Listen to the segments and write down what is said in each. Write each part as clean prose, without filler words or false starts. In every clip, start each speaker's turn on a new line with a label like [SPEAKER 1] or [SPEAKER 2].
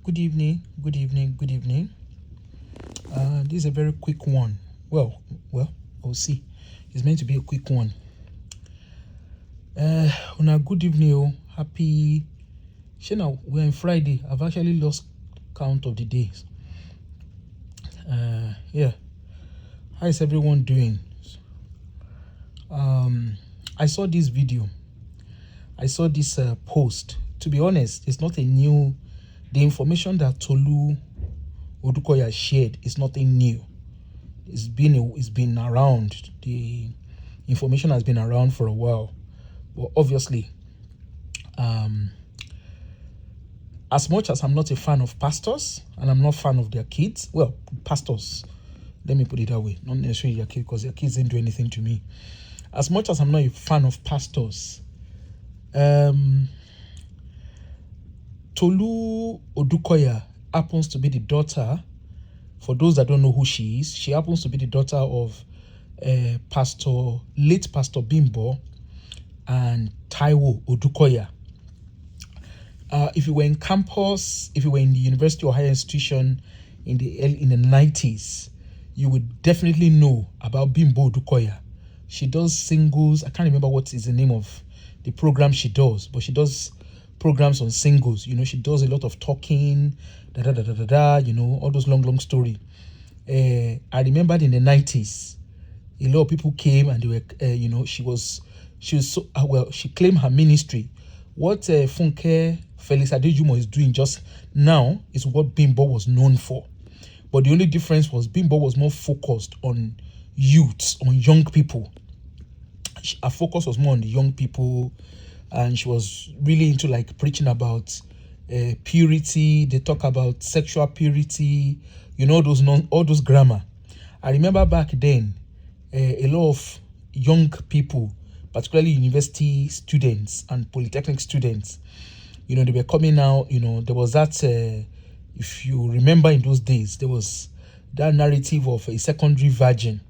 [SPEAKER 1] Good evening, good evening, good evening. This is a very quick one. We'll see. It's meant to be a quick one. On a good evening, happy. Now we're on Friday. I've actually lost count of the days. Yeah. How is everyone doing? I saw this video. I saw this post. To be honest, it's not a new. The information that Tolu Odukoya shared is nothing new. It's been around. The information has been around for a while. But obviously, as much as I'm not a fan of pastors and I'm not a fan of their kids, pastors, let me put it that way, not necessarily their kids, because their kids didn't do anything to me. As much as I'm not a fan of pastors, Tolu Odukoya happens to be the daughter. For those that don't know who she is, she happens to be the daughter of late Pastor Bimbo and Taiwo Odukoya. If you were in campus, if you were in the university or higher institution in the 90s, you would definitely know about Bimbo Odukoya. She does singles. I can't remember what is the name of the program she does, but she does programs on singles. She does a lot of talking, all those long story. I remembered in the 90s, a lot of people came and they were, she was so, she claimed her ministry. What Funke Felix Adejumo is doing just now is what Bimbo was known for. But the only difference was Bimbo was more focused on youths, on young people. Her focus was more on the young people, and she was really into preaching about purity. They talk about sexual purity, all those grammar. I remember back then, a lot of young people, particularly university students and polytechnic students, they were coming out. There was that, if you remember in those days, there was that narrative of a secondary virgin,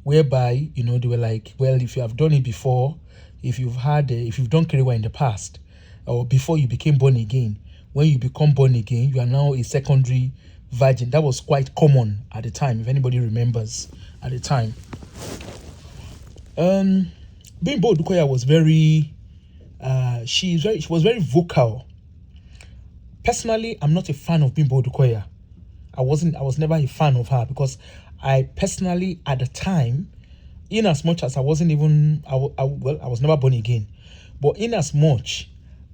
[SPEAKER 1] whereby, they were like, well, if you have done it before, if you've done Kerewa in the past, or before you became born again, when you become born again, you are now a secondary virgin. That was quite common at the time, if anybody remembers at the time. Bimbo Odukoya was she was very vocal. Personally, I'm not a fan of Bimbo Odukoya. I was never a fan of her, because I personally, at the time, in as much as I wasn't even, I was never born again. But in as much,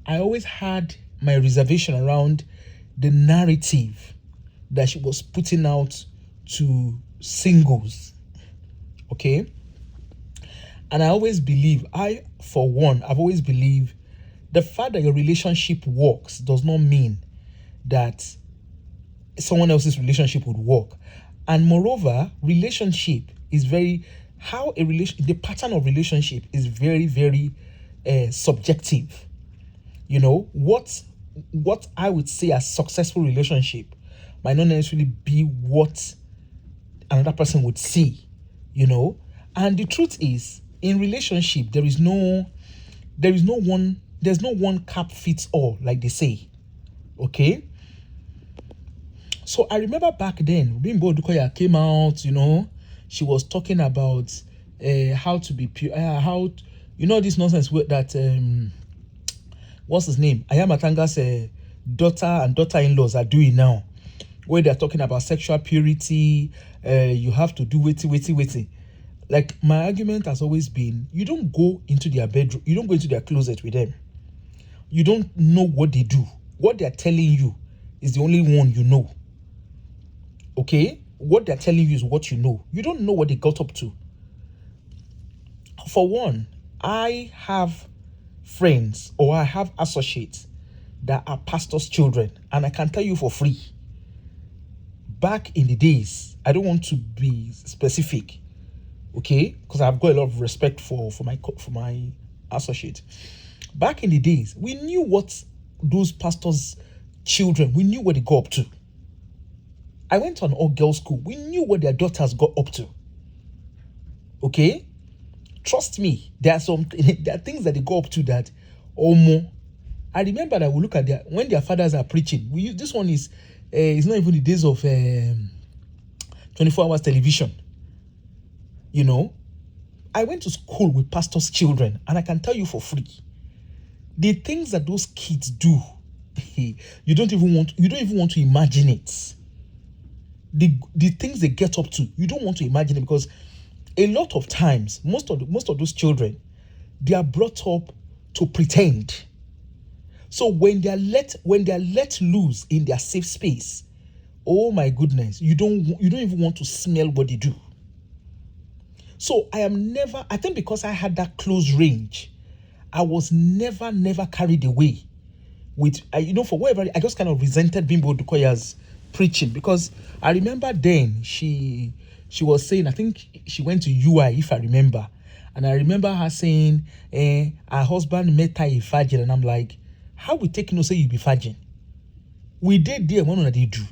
[SPEAKER 1] I always had my reservation around the narrative that she was putting out to singles. Okay? And I've always believed the fact that your relationship works does not mean that someone else's relationship would work. And moreover, relationship is the pattern of relationship is very, very subjective. What I would say as successful relationship might not necessarily be what another person would see, And the truth is, in relationship, there's no one cap fits all, like they say. Okay? So I remember back then, Bimbo Odukoya came out, she was talking about how to be pure, this nonsense that, what's his name? Ayamatanga's daughter and daughter-in-laws are doing now, where they're talking about sexual purity, you have to do witty. Like, my argument has always been, you don't go into their bedroom, you don't go into their closet with them. You don't know what they do. What they're telling you is the only one you know. Okay? What they're telling you is what you know. You don't know what they got up to. For one, I have friends or I have associates that are pastors' children, and I can tell you for free, back in the days, I don't want to be specific, okay, because I've got a lot of respect for my associate. Back in the days, we knew what those pastors' children, we knew what they got up to. I went to an all-girls school. We knew what their daughters got up to. Okay? Trust me, there are things that they go up to that, I remember that we look at when their fathers are preaching. This one is, it's not even the days of 24 hours television. You know, I went to school with pastors' children, and I can tell you for free, the things that those kids do, you don't even want to imagine it. The things they get up to, you don't want to imagine it, because a lot of times, most of those children, they are brought up to pretend. So when they are let loose in their safe space, oh my goodness, you don't even want to smell what they do. So I think because I had that close range, I was never carried away with, for whatever, I just kind of resented Bimbo Odukoya's preaching, because I remember then she was saying, I think she went to UI, if I remember, and I remember her saying, her husband met her a virgin, and I'm like, how we take say you be virgin? We did there, what they do?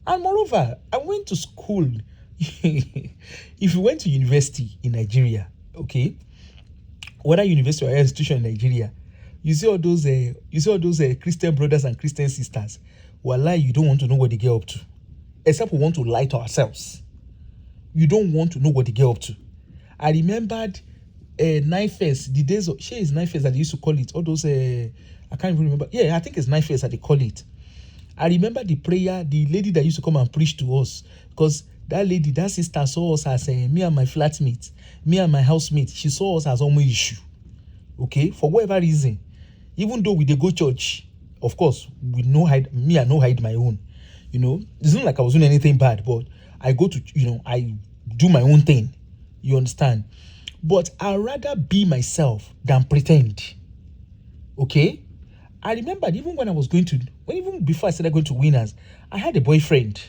[SPEAKER 1] And moreover, I went to school. If you went to university in Nigeria, okay, whether university or institution in Nigeria, you see all those Christian brothers and Christian sisters. Wallahi, you don't want to know what they get up to, except we want to lie to ourselves. You don't want to know what they get up to. I remembered Night Fest, the days of is Night Fest that they used to call it. All those I can't even remember. Yeah, I think it's Night Fest that they call it. I remember the prayer, the lady that used to come and preach to us, because that sister saw us as me and my flatmate, me and my housemate. She saw us as almost issue. Okay, for whatever reason, even though we did go church, of course, I no hide my own. It's not like I was doing anything bad, but I go to, I do my own thing. You understand? But I'd rather be myself than pretend. Okay? I remember even before I started going to Winners, I had a boyfriend.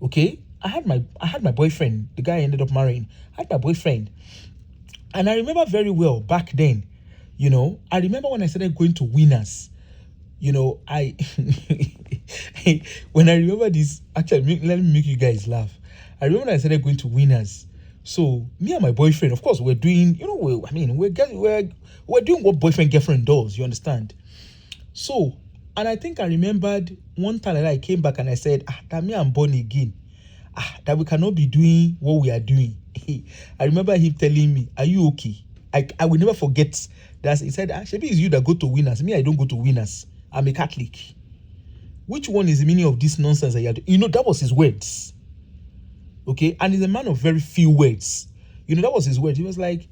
[SPEAKER 1] Okay? I had my boyfriend, the guy I ended up marrying. I had my boyfriend. And I remember very well back then, I remember when I started going to Winners, I when I remember this, actually, let me make you guys laugh. I remember when I started going to Winners. So me and my boyfriend, of course, we're doing, we're doing what boyfriend girlfriend does. You understand? So, and I think I remembered one time that I came back and I said, that me I'm born again. That we cannot be doing what we are doing. I remember him telling me, "Are you okay?" I will never forget that he said, "Shebi, it's you that go to Winners. Me, I don't go to Winners. I'm a Catholic." Which one is the meaning of this nonsense that you are doing? That was his words. Okay, and he's a man of very few words. That was his words. He was like,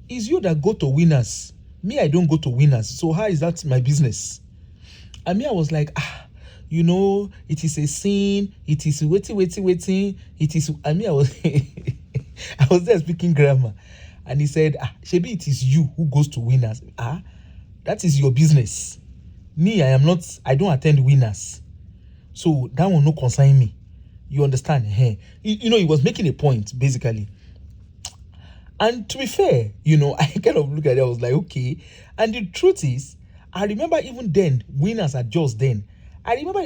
[SPEAKER 1] "It's you that go to Winners. Me, I don't go to Winners. So how is that my business?" And me, I was like, it is a sin. It is waiting. It is. And me, I was, I was there speaking grammar, and he said, "Shebi, it is you who goes to Winners. That is your business. Me, I don't attend Winners. So that will not concern me. You understand?" He was making a point, basically. And to be fair, I kind of looked at it, I was like, okay. And the truth is, I remember even then, Winners at just then, I remember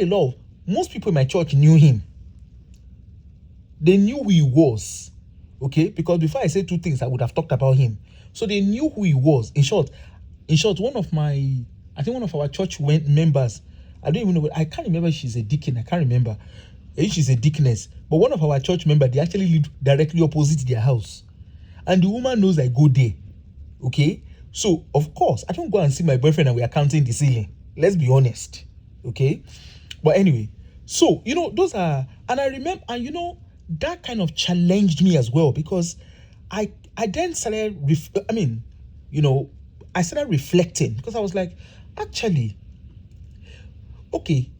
[SPEAKER 1] most people in my church knew him. They knew who he was. Okay? Because before I said two things, I would have talked about him. So they knew who he was. In short, one of our church members, I can't remember if she's a deacon, I can't remember if she's a deaconess, but one of our church members, they actually live directly opposite their house. And the woman knows I go there. Okay? So, of course, I don't go and see my boyfriend and we are counting the ceiling. Let's be honest. Okay? But anyway, so, those are, and I remember, and that kind of challenged me as well, because I then started, I started reflecting, because I was like, actually, okay,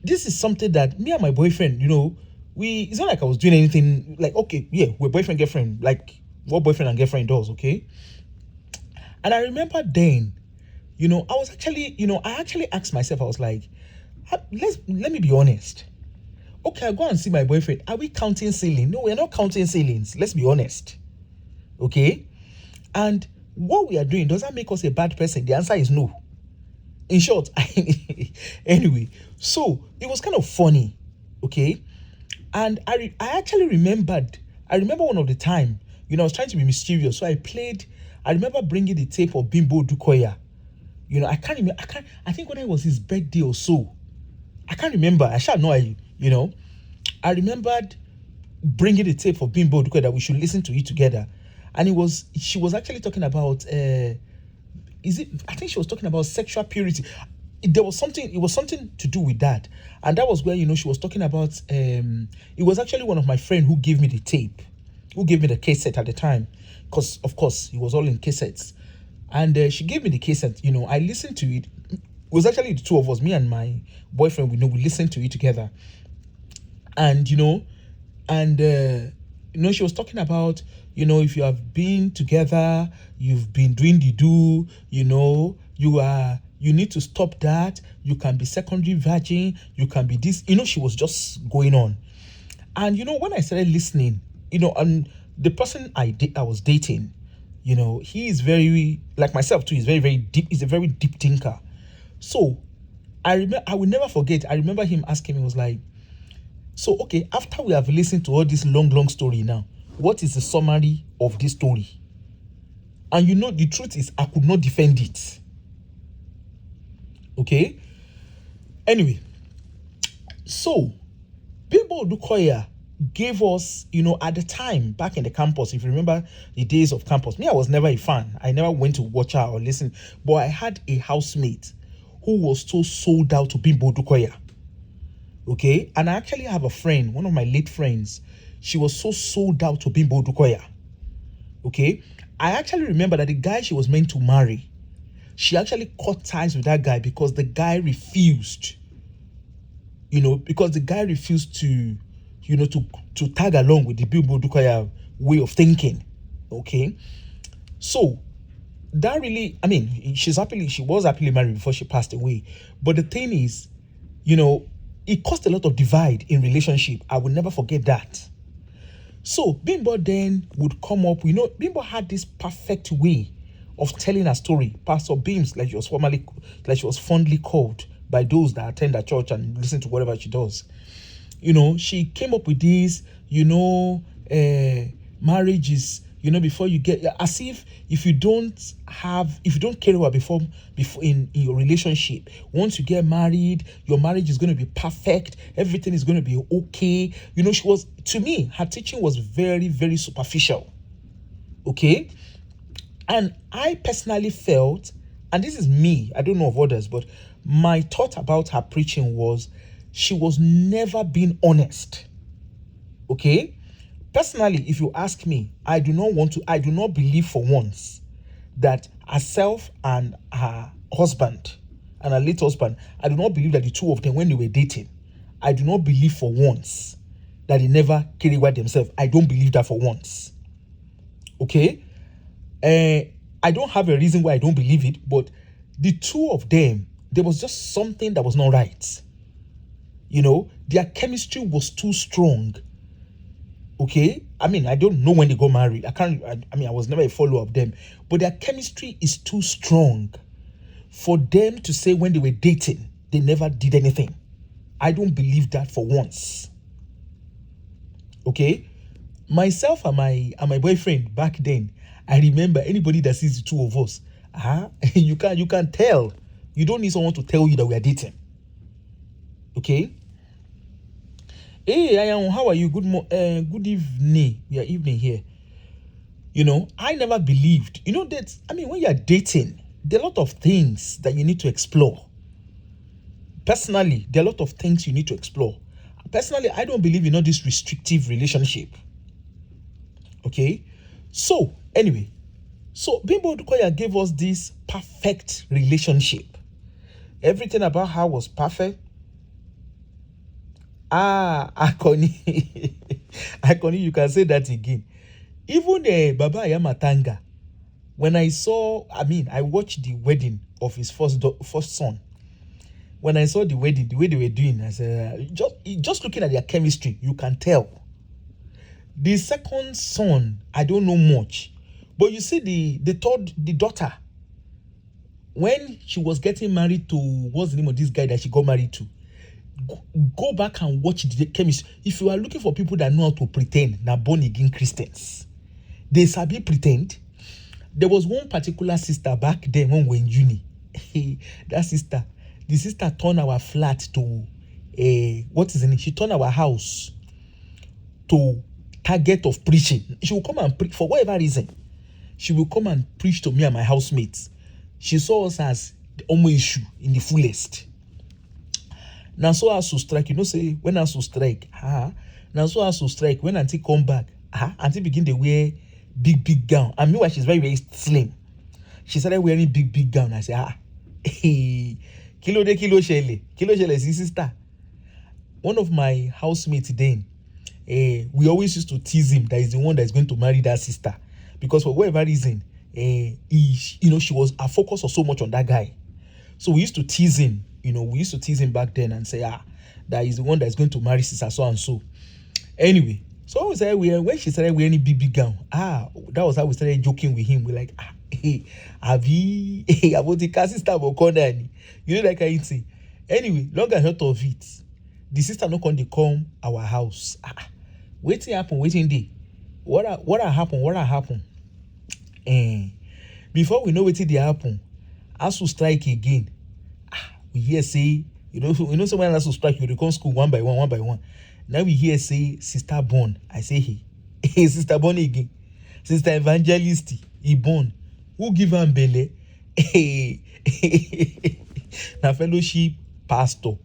[SPEAKER 1] this is something that me and my boyfriend, it's not like I was doing anything like, okay, yeah, we're boyfriend, girlfriend, like what boyfriend and girlfriend does, okay? And I remember then, I was actually, I actually asked myself, I was like, let me be honest. Okay, I go and see my boyfriend. Are we counting ceilings? No, we're not counting ceilings. Let's be honest. Okay? And what we are doing, does that make us a bad person? The answer is no. In short, anyway, so it was kind of funny. Okay? And I actually remembered, one of the time, I was trying to be mischievous. So I remember bringing the tape of Bimbo Odukoya. I can't remember. I think when it was his birthday or so. I can't remember. I shall know. I remembered bringing the tape for Bimbo Odukoya that we should listen to it together, and she was actually talking about I think she was talking about sexual purity. There was something. It was something to do with that, and that was where she was talking about. It was actually one of my friend who gave me the tape, who gave me the cassette at the time, because of course it was all in cassettes, and she gave me the cassette. I listened to it. It was actually the two of us, me and my boyfriend. We listened to it together, and she was talking about if you have been together, you've been doing the do, you need to stop that. You can be secondary virgin, you can be this. She was just going on. And when I started listening, and the person I was dating, he is very, like myself too, he's very, very deep. He's a very deep thinker. So I will never forget. I remember him asking me, was like, so okay, after we have listened to all this long story now, what is the summary of this story? And the truth is, I could not defend it. Okay? Anyway, so Bimbo Odukoya gave us, at the time, back in the campus, if you remember the days of campus, me, I was never a fan. I never went to watch her or listen, but I had a housemate who was so sold out to Bimbo Odukoya. Okay? And I actually have a friend, one of my late friends, she was so sold out to Bimbo Odukoya. Okay? I actually remember that the guy she was meant to marry, she actually cut ties with that guy because the guy refused. Because the guy refused to, to tag along with the Bimbo Odukoya way of thinking. Okay? So, that really, she was happily married before she passed away. But the thing is, it caused a lot of divide in relationship. I will never forget that. So Bimbo then would come up. Bimbo had this perfect way of telling a story. Pastor Beams, like she was fondly called by those that attend the church and listen to whatever she does. She came up with this. Marriage is, before you get, as if you don't care about before in your relationship, once you get married, your marriage is going to be perfect, everything is going to be okay. She was, to me, her teaching was very, very superficial. Okay? And I personally felt, and this is me, I don't know of others, but my thought about her preaching was she was never being honest. Okay? Personally, if you ask me, I do not believe for once that herself and her husband and her late husband, I do not believe that the two of them, when they were dating, I do not believe for once that they never carried away themselves. I don't believe that for once. Okay? I don't have a reason why I don't believe it, but the two of them, there was just something that was not right. Their chemistry was too strong. Okay, I don't know when they got married. I was never a follower of them, but their chemistry is too strong for them to say when they were dating they never did anything. I don't believe that for once. Okay, myself and my boyfriend back then, I remember anybody that sees the two of us, you can tell. You don't need someone to tell you that we are dating. Okay. Hey, how are you? Good evening. We are evening here. I never believed. That, when you are dating, there are a lot of things that you need to explore. Personally, there are a lot of things you need to explore. Personally, I don't believe in all this restrictive relationship. Okay? So, anyway. So, Bimbo Odukoya gave us this perfect relationship. Everything about her was perfect. Akoni, Akoni, you can say that again. Even Baba Ayamatanga, when I watched the wedding of his first son. When I saw the wedding, the way they were doing, I said, just looking at their chemistry, you can tell. The second son, I don't know much, but you see the daughter, when she was getting married to, what's the name of this guy that she got married to? Go back and watch the chemistry. If you are looking for people that know how to pretend, now born again Christians, they sabi pretend. There was one particular sister back then when we were in uni. that sister, the sister turned our flat to what is in it? She turned our house to target of preaching. She will come and preach for whatever reason. She will come and preach to me and my housemates. She saw us as the Omo issue in the fullest. Now so as to strike, say when as to strike, now so as to strike when auntie come back, auntie begin to wear big gown. And meanwhile she's very slim. She started wearing big gown. I say, kilo shele, sister. One of my housemates then, we always used to tease him that he's the one that is going to marry that sister, because for whatever reason, she was, our focus was so much on that guy. So we used to tease him. We used to tease him back then and say, that he's the one that is going to marry sister so and so. Anyway, so when she started wearing big gown, that was how we started joking with him. We're like, about the sister of corner, that kind of thing. Anyway, long and short of it, the sister not going to come our house. Waiting happen, waiting day. What happened? Before we know what they happen, as to strike again. We hear say, someone has to strike, you come school one by one. Now we hear say sister born. I say, hey, sister born again. Sister evangelist, he born. Who give her belly? Na fellowship pastor.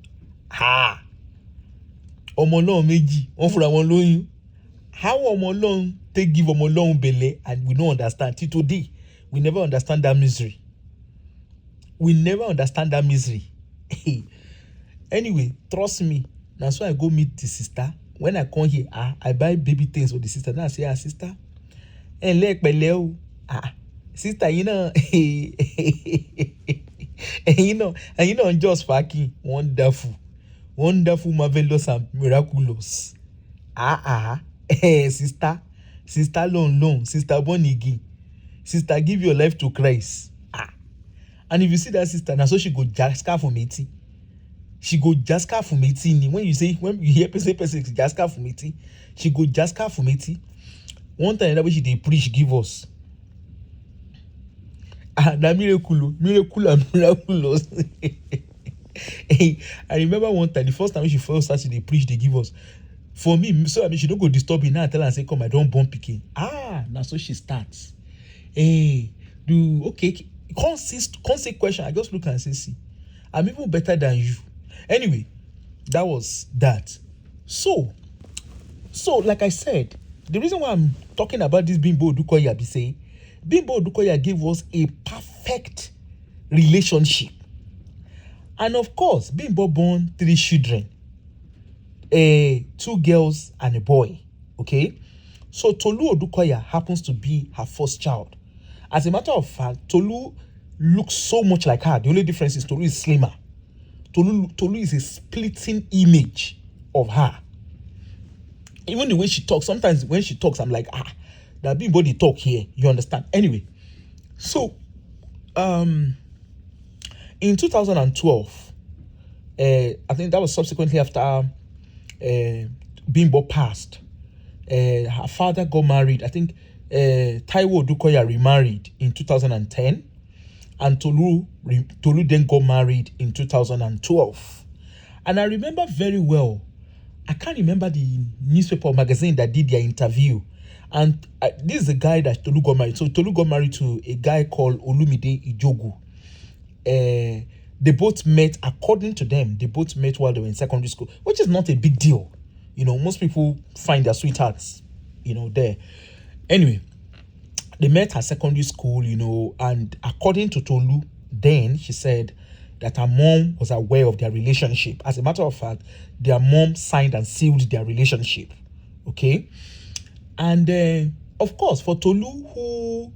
[SPEAKER 1] Ọmọ Ọlọ́run méjì, wọ́n fúnra wọn lóyún. How ọmọ Ọlọ́run take give ọmọ Ọlọ́run belly, and we don't understand. Till today, we never understand that misery. Anyway, trust me. That's why I go meet the sister. When I come here, I buy baby things for the sister. Then I say, sister, sister, just fucking wonderful, marvelous, and miraculous. Sister, long, sister, born again. Sister, give your life to Christ. And if you see that sister, now so she go jaska for me. She go jaska for me. When you hear person jaska for me, she go jaska for me. One time that way she did preach, give us. Na miracle and miraculous. I remember one time, the first time when she first started to preach, they give us. For me, so she don't go disturb me now and tell her and say, come, I don't born picking. Now so she starts. Constant question. I just look and say, see, I'm even better than you. Anyway, that was that. So like I said, the reason why I'm talking about this Bimbo Odukoya be say, Bimbo Odukoya gave us a perfect relationship. And of course, Bimbo born 3 children. 2 girls and a boy. Okay? So Tolu Odukoya happens to be her first child. As a matter of fact, Tolu looks so much like her. The only difference is Tolu is slimmer. Tolu is a splitting image of her. Even the way she talks, sometimes when she talks, I'm like, that big body talk here. You understand? Anyway, so in 2012, I think that was subsequently after Bimbo passed. Her father got married. I think Taiwo Odukoya remarried in 2010, and Tolu then got married in 2012. And I remember very well, I can't remember the newspaper or magazine that did their interview. And this is the guy that Tolu got married. So Tolu got married to a guy called Olumide Ijogu. They both met, according to them, they both met while they were in secondary school, which is not a big deal. Most people find their sweethearts, there. Anyway, they met at secondary school, and according to Tolu, then she said that her mom was aware of their relationship. As a matter of fact, their mom signed and sealed their relationship. Okay? And of course, for Tolu, who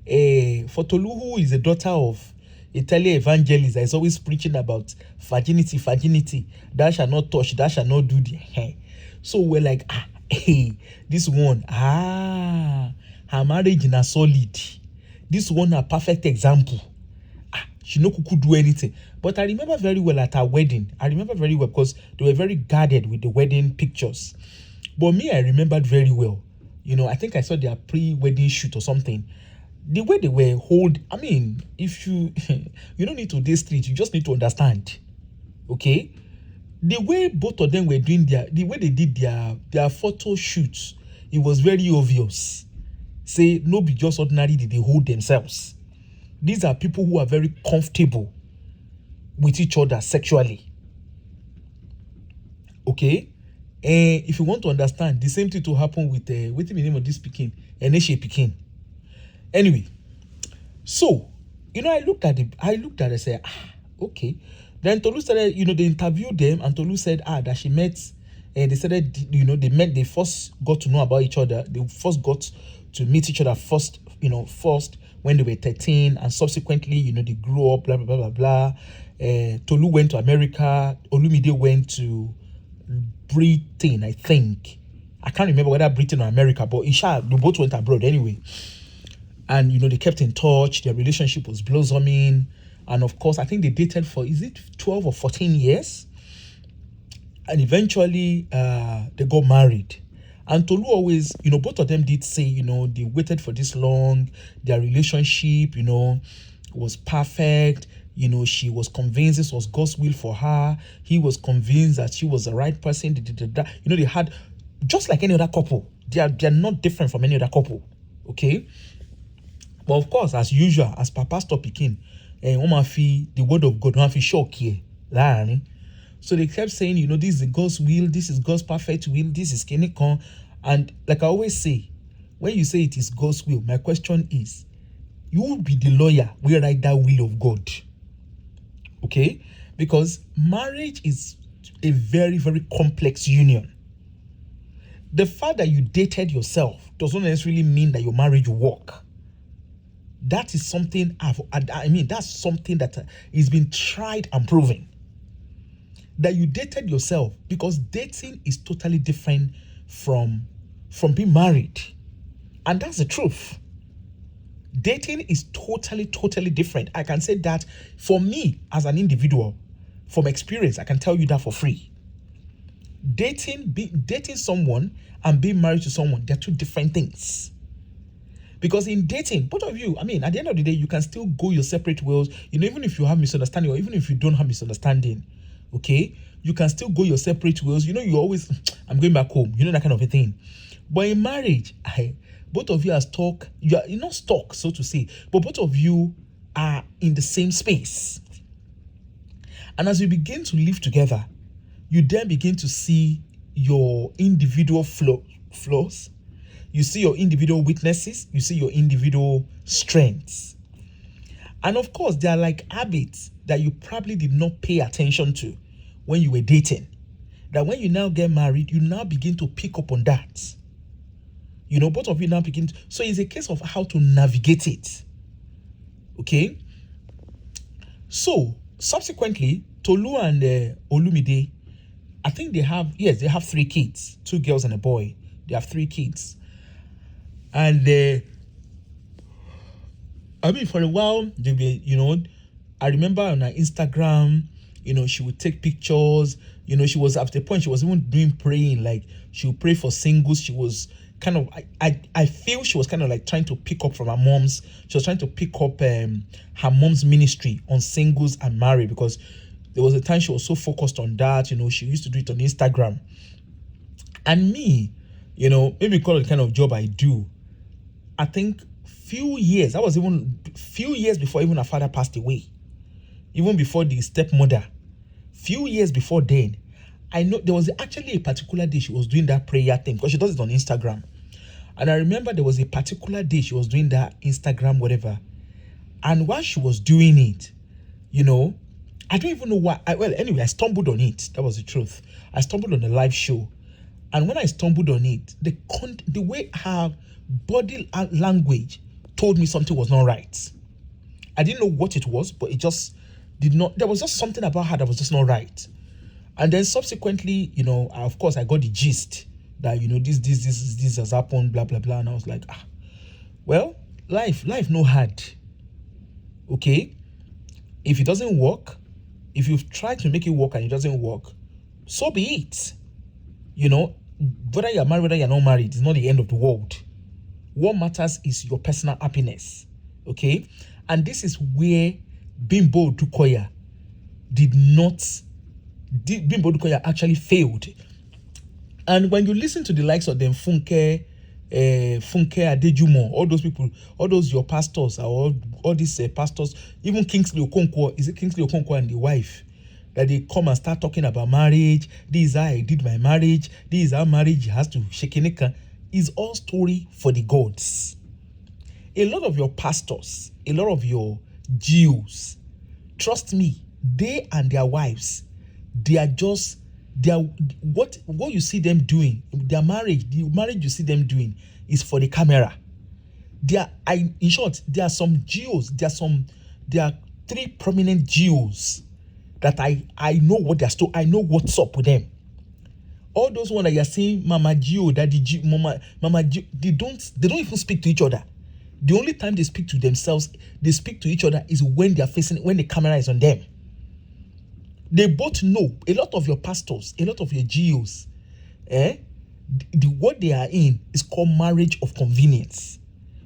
[SPEAKER 1] is a daughter of a tele-evangelist that is always preaching about virginity, thou shalt not touch, thou shalt not do the hair. So we're like, this one, her marriage is solid. This one a perfect example. She no could do anything. But I remember very well at her wedding. I remember very well because they were very guarded with the wedding pictures. But me, I remembered very well. I think I saw their pre-wedding shoot or something. The way they were hold, I mean, if you you don't need to day street, you just need to understand. Okay? The way both of them were doing the way they did their photo shoots, it was very obvious. Say no be just ordinary did they hold themselves. These are people who are very comfortable with each other sexually. Okay? And if you want to understand, the same thing to happen with what's the name of this Pekin? Eneshe Pekin. Anyway, so I looked at it, I said, okay. Then Tolu started, they interviewed them, and Tolu said, that she met, and they started, they first got to know about each other. They first got to meet each other first when they were 13, and subsequently, they grew up, blah, blah, blah, blah, blah. Tolu went to America, Olumide went to Britain, I think. I can't remember whether Britain or America, but they both went abroad anyway. And, they kept in touch, their relationship was blossoming. And of course, I think they dated for, is it 12 or 14 years? And eventually, they got married. And Tolu always, both of them did say, they waited for this long. Their relationship, was perfect. She was convinced this was God's will for her. He was convinced that she was the right person. They had, just like any other couple, they're not different from any other couple. Okay? But of course, as usual, as Papa stop picking, the word of God, one shock here. So they kept saying, this is God's will, this is God's perfect will, this is Kenikon. And like I always say, when you say it is God's will, my question is, you will be the lawyer who write that will of God. Okay? Because marriage is a very, very complex union. The fact that you dated yourself does not necessarily mean that your marriage will work. That is something that's something that is being tried and proven. That you dated yourself, because dating is totally different from being married. And that's the truth. Dating is totally, totally different. I can say that for me as an individual, from experience, I can tell you that for free. Dating someone and being married to someone, they're two different things. Because in dating, both of you, at the end of the day, you can still go your separate ways, even if you have misunderstanding or even if you don't have misunderstanding, okay? You can still go your separate ways. You always, I'm going back home, that kind of a thing. But in marriage, both of you are stuck. You're not stuck, so to say, but both of you are in the same space. And as you begin to live together, you then begin to see your individual flaws. You see your individual weaknesses. You see your individual strengths. And of course, there are like habits that you probably did not pay attention to when you were dating. That when you now get married, you now begin to pick up on that. Both of you now begin. So it's a case of how to navigate it. Okay? So, subsequently, Tolu and Olumide, I think they have 3 kids. 2 girls and a boy. They have 3 kids. And for a while, they were, I remember on her Instagram, she would take pictures. She was at the point, she was even doing praying, like she would pray for singles. She was kind of, I feel she was kind of like trying to pick up from her mom's. She was trying to pick up her mom's ministry on singles and married, because there was a time she was so focused on that. She used to do it on Instagram. And me, maybe call it the kind of job I do. I think few years before even her father passed away, even before the stepmother, few years before then, I know there was actually a particular day she was doing that prayer thing, because she does it on Instagram. And I remember there was a particular day she was doing that Instagram, whatever. And while she was doing it, I don't even know why. I stumbled on it. That was the truth. I stumbled on the live show. And when I stumbled on it, the way her body language told me something was not right. I didn't know what it was, but it just did not. There was just something about her that was just not right. And then subsequently, of course, I got the gist that, this has happened, blah, blah, blah. And I was like, well, life no hard. Okay? If it doesn't work, if you've tried to make it work and it doesn't work, so be it. Whether you're married, whether you're not married, it's not the end of the world. What matters is your personal happiness. Okay? And this is where Bimbo Odukoya Bimbo Odukoya actually failed. And when you listen to the likes of them, Funke Adejumo, all those people, all those your pastors, all these pastors, even Kingsley Okonkwo, is it Kingsley Okonkwo and the wife, that they come and start talking about marriage? This is how I did my marriage. This is how marriage has to shekineka. Is all story for the gods. A lot of your pastors, a lot of your Jews, trust me, they and their wives, what you see them doing, the marriage you see them doing is for the camera. In short, there are some Jews, there are 3 prominent Jews that I know what they're still, I know what's up with them. All those ones that you're saying, Mama Gio, Daddy Gio, Mama Gio, they don't even speak to each other. The only time they speak to themselves, they speak to each other is when when the camera is on them. They both know. A lot of your pastors, a lot of your Geos, what they are in is called marriage of convenience.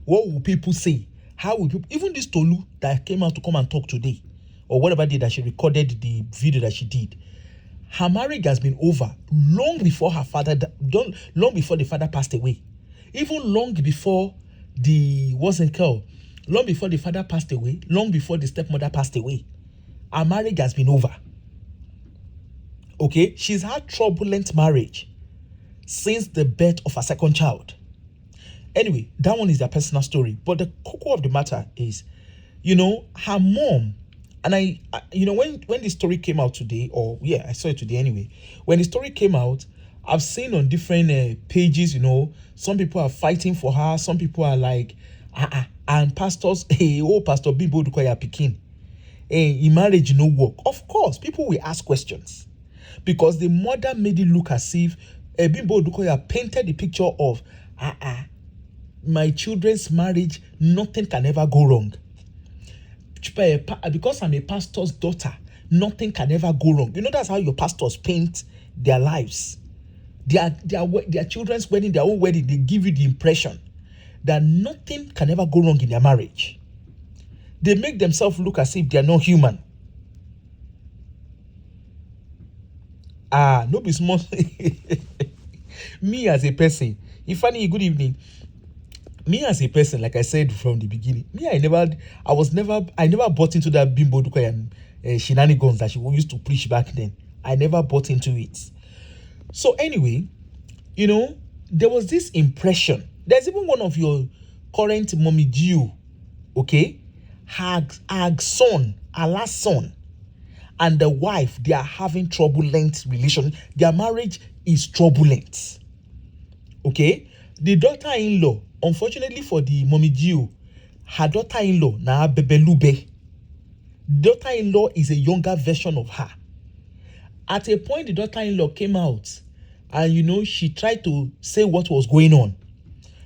[SPEAKER 1] What will people say? How will people, even this Tolu that came out to come and talk today, or whatever day that she recorded the video that she did, her marriage has been over long before the father passed away. Even long before long before the father passed away, long before the stepmother passed away, her marriage has been over. Okay, she's had turbulent marriage since the birth of her second child. Anyway, that one is their personal story. But the core of the matter is, her mom, and I when the story came out today, I saw it today anyway. When the story came out, I've seen on different pages, some people are fighting for her. Some people are like, and pastors, Pastor Bimbo Odukoya Pikin, in marriage no work. Of course, people will ask questions. Because the mother made it look as if Bimbo Odukoya painted the picture of, my children's marriage, nothing can ever go wrong. Because I'm a pastor's daughter, nothing can ever go wrong. That's how your pastors paint their lives. Their children's wedding, their own wedding, they give you the impression that nothing can ever go wrong in their marriage. They make themselves look as if they are not human. No be small. Me as a person, Ifani, good evening. Me as a person, like I said from the beginning, I never bought into that Bimbo Odukoya shenanigans that she used to preach back then. I never bought into it. So anyway, there was this impression. There's even one of your current mommy Jew, okay, her son, her last son, and the wife, they are having turbulent relation. Their marriage is turbulent. Okay? The daughter-in-law, unfortunately for the mommy Jew, her daughter-in-law, na Bebelube. Daughter-in-law is a younger version of her. At a point, the daughter-in-law came out and, she tried to say what was going on.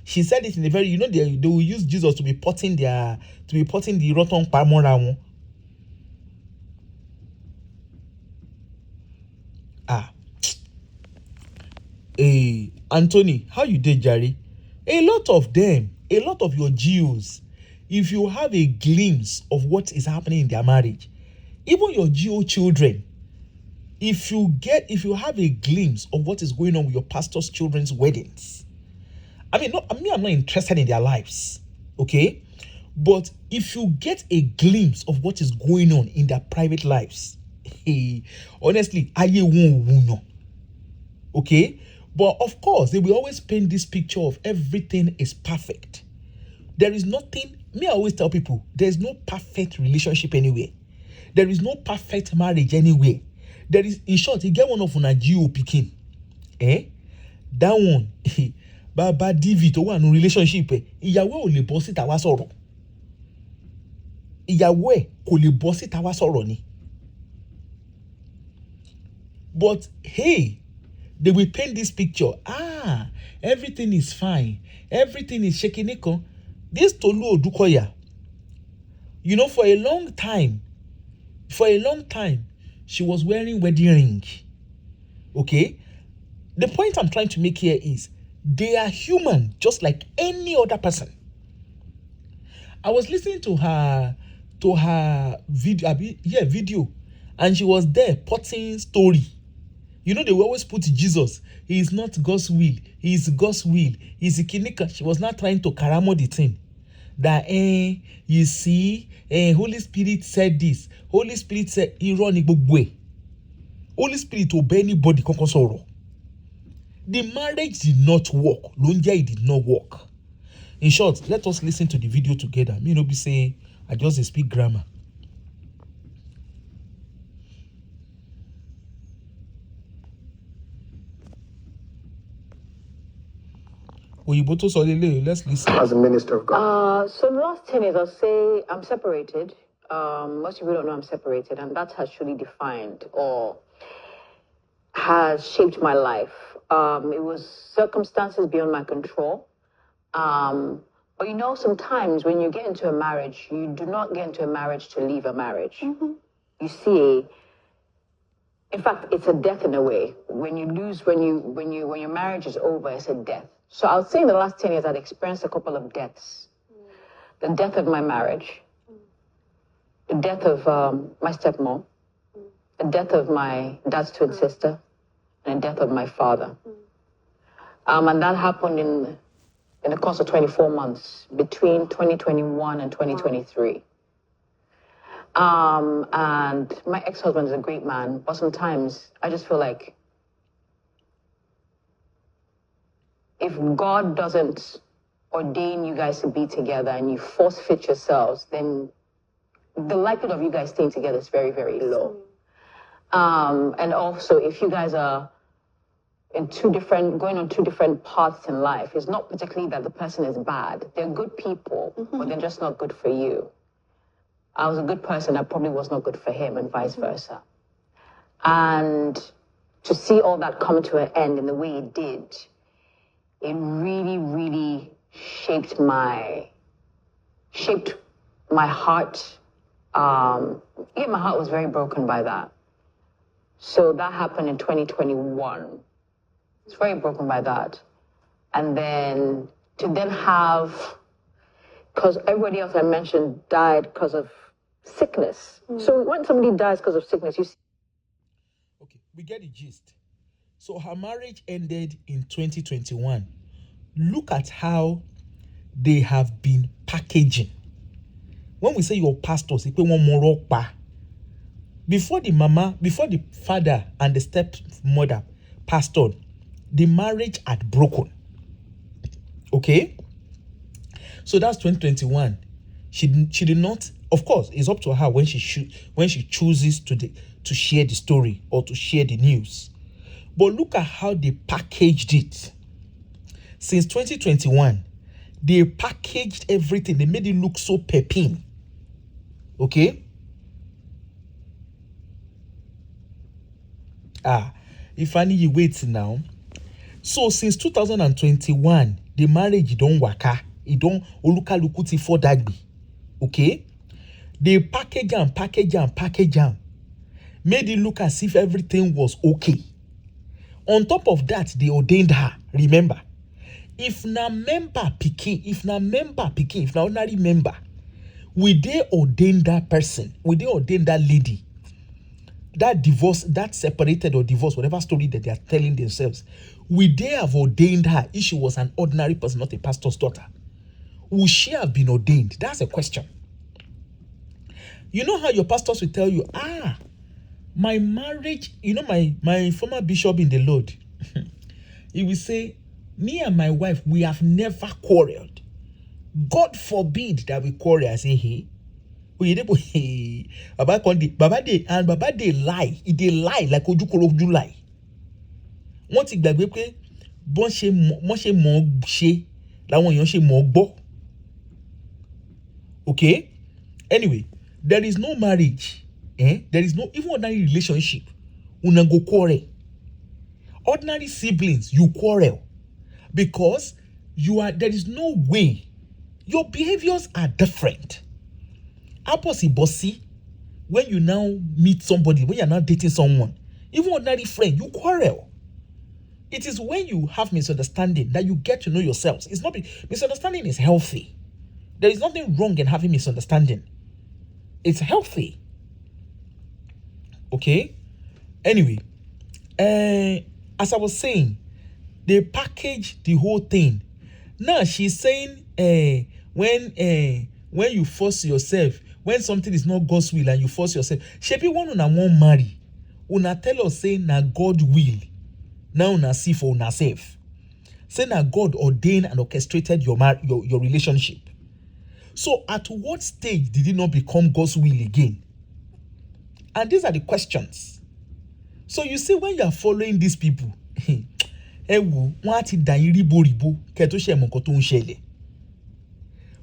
[SPEAKER 1] She said it in a very, they will use Jesus to be potting the rotten palmora. Anthony, how you did, Jerry? A lot of them, a lot of your Jews, if you have a glimpse of what is happening in their marriage, even your Geo children, if you have a glimpse of what is going on with your pastor's children's weddings, I'm not interested in their lives, okay? But if you get a glimpse of what is going on in their private lives, honestly, okay? But of course, they will always paint this picture of everything is perfect. There is nothing, I always tell people, there is no perfect relationship anywhere. There is no perfect marriage anywhere. There is, in short, you get one of una Geo pikin. That one, Baba David, to one relationship, ìyàwó ò lè bọ́ síta wá sọ̀rọ̀. Ìyàwó ẹ̀ kò lè bọ́ síta wá sọ̀rọ̀ ni. But hey, they will paint this picture. Everything is fine. Everything is shaking. This Tolu Odukoya, for a long time, she was wearing wedding ring. Okay? The point I'm trying to make here is, They are human, just like any other person. I was listening to her video, and she was there putting story. You know, they will always put Jesus. He is not God's will. He is God's will. He is a kinika. She was not trying to karamo the thing. That you see, Holy Spirit said this. Holy Spirit said, ironic way. Holy Spirit obey anybody kankan sọ̀rọ̀. The marriage did not work. Lonja, it did not work. In short, let us listen to the video together. Me no be say I just speak grammar. Let's listen.
[SPEAKER 2] As a minister of God. So the last 10 years, I'll say I'm separated. Most people don't know I'm separated, and that has truly defined or has shaped my life. It was circumstances beyond my control. But you know, sometimes when you get into a marriage, you do not get into a marriage to leave a marriage. Mm-hmm. You see, in fact, it's a death in a way. When your marriage is over, it's a death. So I would say in the last 10 years, I'd experienced a couple of deaths. The death of my marriage, the death of my stepmom, the death of my dad's twin sister, and the death of my father. And that happened in the course of 24 months, between 2021 and 2023. And my ex-husband is a great man, but sometimes I just feel like if God doesn't ordain you guys to be together and you force fit yourselves, then the likelihood of you guys staying together is very, very low. And also, if you guys are going on two different paths in life, it's not particularly that the person is bad. They're good people, but they're just not good for you. I was a good person, I probably was not good for him, and vice versa. And to see all that come to an end in the way it did, it really, really shaped my heart. My heart was very broken by that. So that happened in 2021. It's very broken by that. And then to then have, because everybody else I mentioned died because of sickness. So when somebody dies because of sickness, you see.
[SPEAKER 1] Okay, we get the gist. So her marriage ended in 2021. Look at how they have been packaging. When we say your pastors, before the father and the stepmother passed on, the marriage had broken. Okay? So that's 2021. She did not, of course, it's up to her when she chooses to share the story or to share the news. But look at how they packaged it. Since 2021, they packaged everything. They made it look so pepping. Okay? If I need you wait now. So since 2021, the marriage don't waka. It don't oluka lukuti for dagbi. Okay? They package and package and package and made it look as if everything was okay. On top of that, they ordained her. Remember, if na ordinary member, we they ordain that person, we they ordain that lady, that divorce, that separated or divorced, whatever story that they are telling themselves, we they have ordained her if she was an ordinary person, not a pastor's daughter. Would she have been ordained? That's a question. You know how your pastors will tell you, my marriage, you know, my former bishop in the Lord, he will say, me and my wife, we have never quarreled. God forbid that we quarrel. I say, hey. Baba they lie. They lie like Ojukoro lie. Wọ́n ti gbàgbé pé bọ́n ṣe mọ̀ ṣe làwọn èèyàn ṣe mọ̀ gbọ́. Okay? Anyway, there is no marriage. There is no even ordinary relationship. Una go quarrel. Ordinary siblings, you quarrel. Because there is no way. Your behaviors are different. Opposite bossy, when you now meet somebody, when you're now dating someone, even ordinary friend, you quarrel. It is when you have misunderstanding that you get to know yourselves. It's not misunderstanding is healthy. There is nothing wrong in having misunderstanding. It's healthy. Okay? Anyway, as I was saying, they package the whole thing. Now she's saying when you force yourself, when something is not God's will and you force yourself, shebi one una won't marry. Una tell us say na God will. Now una see for una self. Say na God ordained and orchestrated your relationship. So at what stage did it not become God's will again? And these are the questions. So you see, when you are following these people,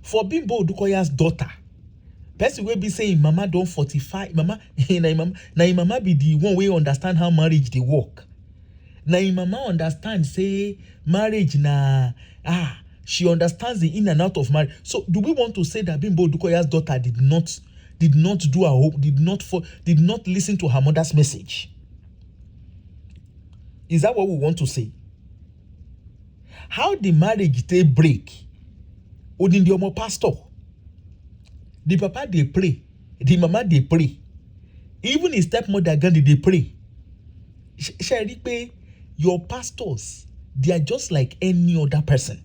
[SPEAKER 1] for Bimbo Odukoya's daughter, person will be saying mama don't fortify, mama na mama be the one way understand how marriage they work. Na mama understand say marriage na she understands the in and out of marriage. So do we want to say that Bimbo Odukoya's daughter did not do her hope, did not listen to her mother's message? Is that what we want to say? How the marriage they break? Odin the omo pastor. The papa they pray. The mama they pray. Even his stepmother Gandhi they pray. Sheripe, your pastors, they are just like any other person.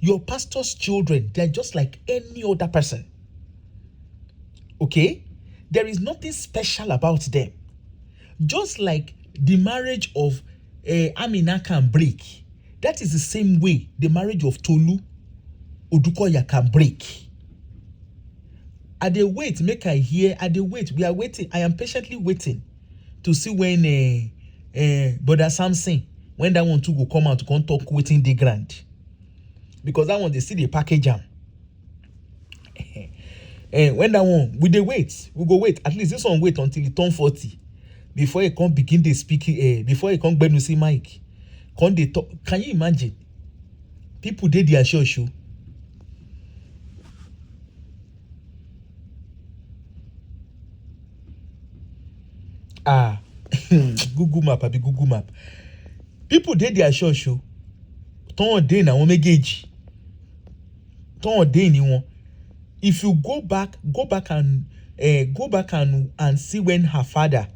[SPEAKER 1] Your pastor's children, they are just like any other person. Okay? There is nothing special about them. Just like the marriage of Amina can break. That is the same way the marriage of Tolu Odukoya can break. At the wait, make I hear. At the wait, we are waiting. I am patiently waiting to see when Brother Samson, when that one too go come out to come talk waiting the grant. Because that one they see the package jam. When that one, we go wait. At least this one wait until he turn 40 before he can begin the speaking. Before he can bend see mic, can they talk? Can you imagine? People did their show. Google Map, abi Google Map. People did their show. Ton day na omegeji. Ton day ni one. If you go back and see when her father,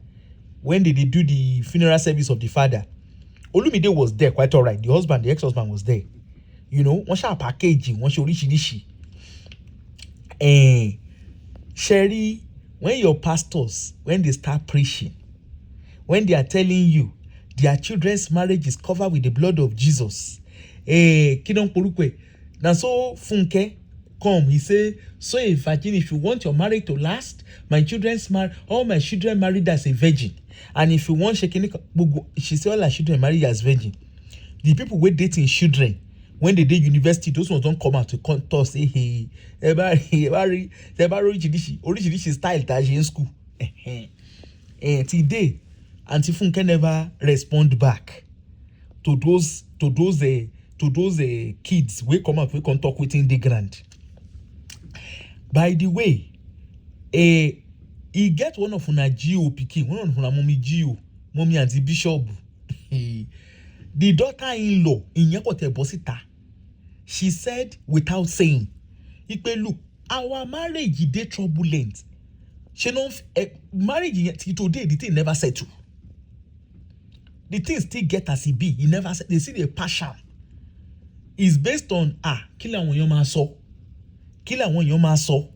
[SPEAKER 1] when did they do the funeral service of the father? Olumide was there, quite all right. The ex-husband was there. You know, one shall packaging, one shall rishi. Sherry, when your pastors, when they start preaching, when they are telling you their children's marriage is covered with the blood of Jesus, Kidon Polukwe, now so Funke come, he say, so a virgin, if you want your marriage to last, all my children married as a virgin. And if you want she say all her children married as virgin. The people were dating children when they did university, those ones don't come out to talk, say, hey, everybody originally style that in school. Today, Auntie Funke never respond back to those kids we come out, we can talk within the grant. By the way, he get one of una Gio pikin, one of una mommy and the bishop. The daughter-in-law in Yakote Bosita, she said without saying, look, our marriage is turbulent. She know marriage today, the thing never settle. The thing still get as it be. He never said. They see the passion. It's based on kila wonyoma so.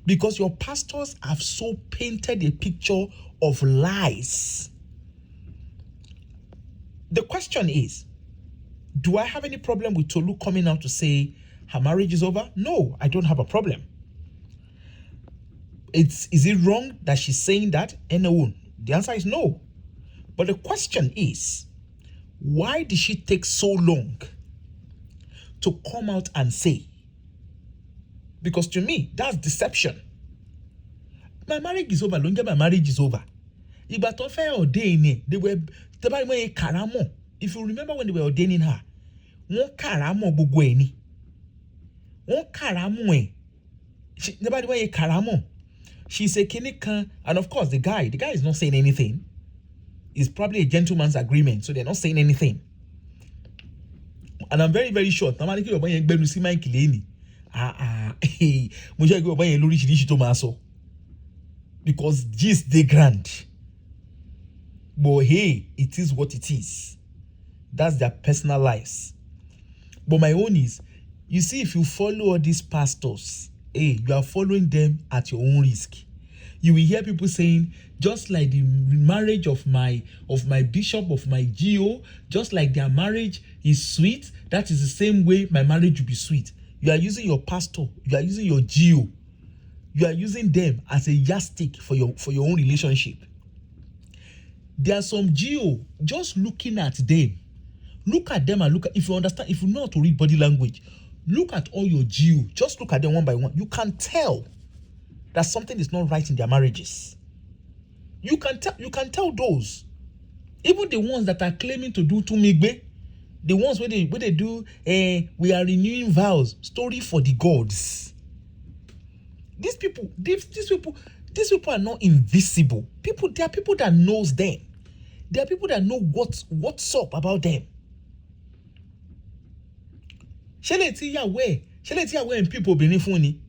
[SPEAKER 1] Because your pastors have so painted a picture of lies. The question is, do I have any problem with Tolu coming out to say her marriage is over? No, I don't have a problem. Is it wrong that she's saying that? No. The answer is no. But the question is, why did she take so long to come out and say? Because to me, that's deception. My marriage is over. Longer my marriage is over. They were if you remember when they were ordaining her, she's a kinikan, and of course the guy is not saying anything. It's probably a gentleman's agreement, so they're not saying anything. and I'm very very sure tamani ki baba yẹn gbẹnu sí mic lẹ́ni mo ṣe ki baba yẹn lóríṣiríṣi tó máa sọ because gist dey grand but hey, it is what it is. That's their personal lives. But my own is, you see, if you follow all these pastors, hey, you are following them at your own risk. You will hear people saying, just like the marriage of my bishop, of my GO, just like their marriage is sweet, that is the same way my marriage will be sweet. You are using your pastor, you are using your GO, you are using them as a yardstick for your own relationship. There are some GO, just looking at them, look at them and look at, if you understand, if you know how to read body language, look at all your GO, just look at them one by one. You can tell that something is not right in their marriages. You can tell those. Even the ones that are claiming to do tumigbe, the ones where they do we are renewing vows, story for the gods. These people are not invisible. There are people that knows them. There are people that know what's up about them. Ṣẹlẹ̀ tí yàwó ẹ̀ ń people obìnrin fún ni.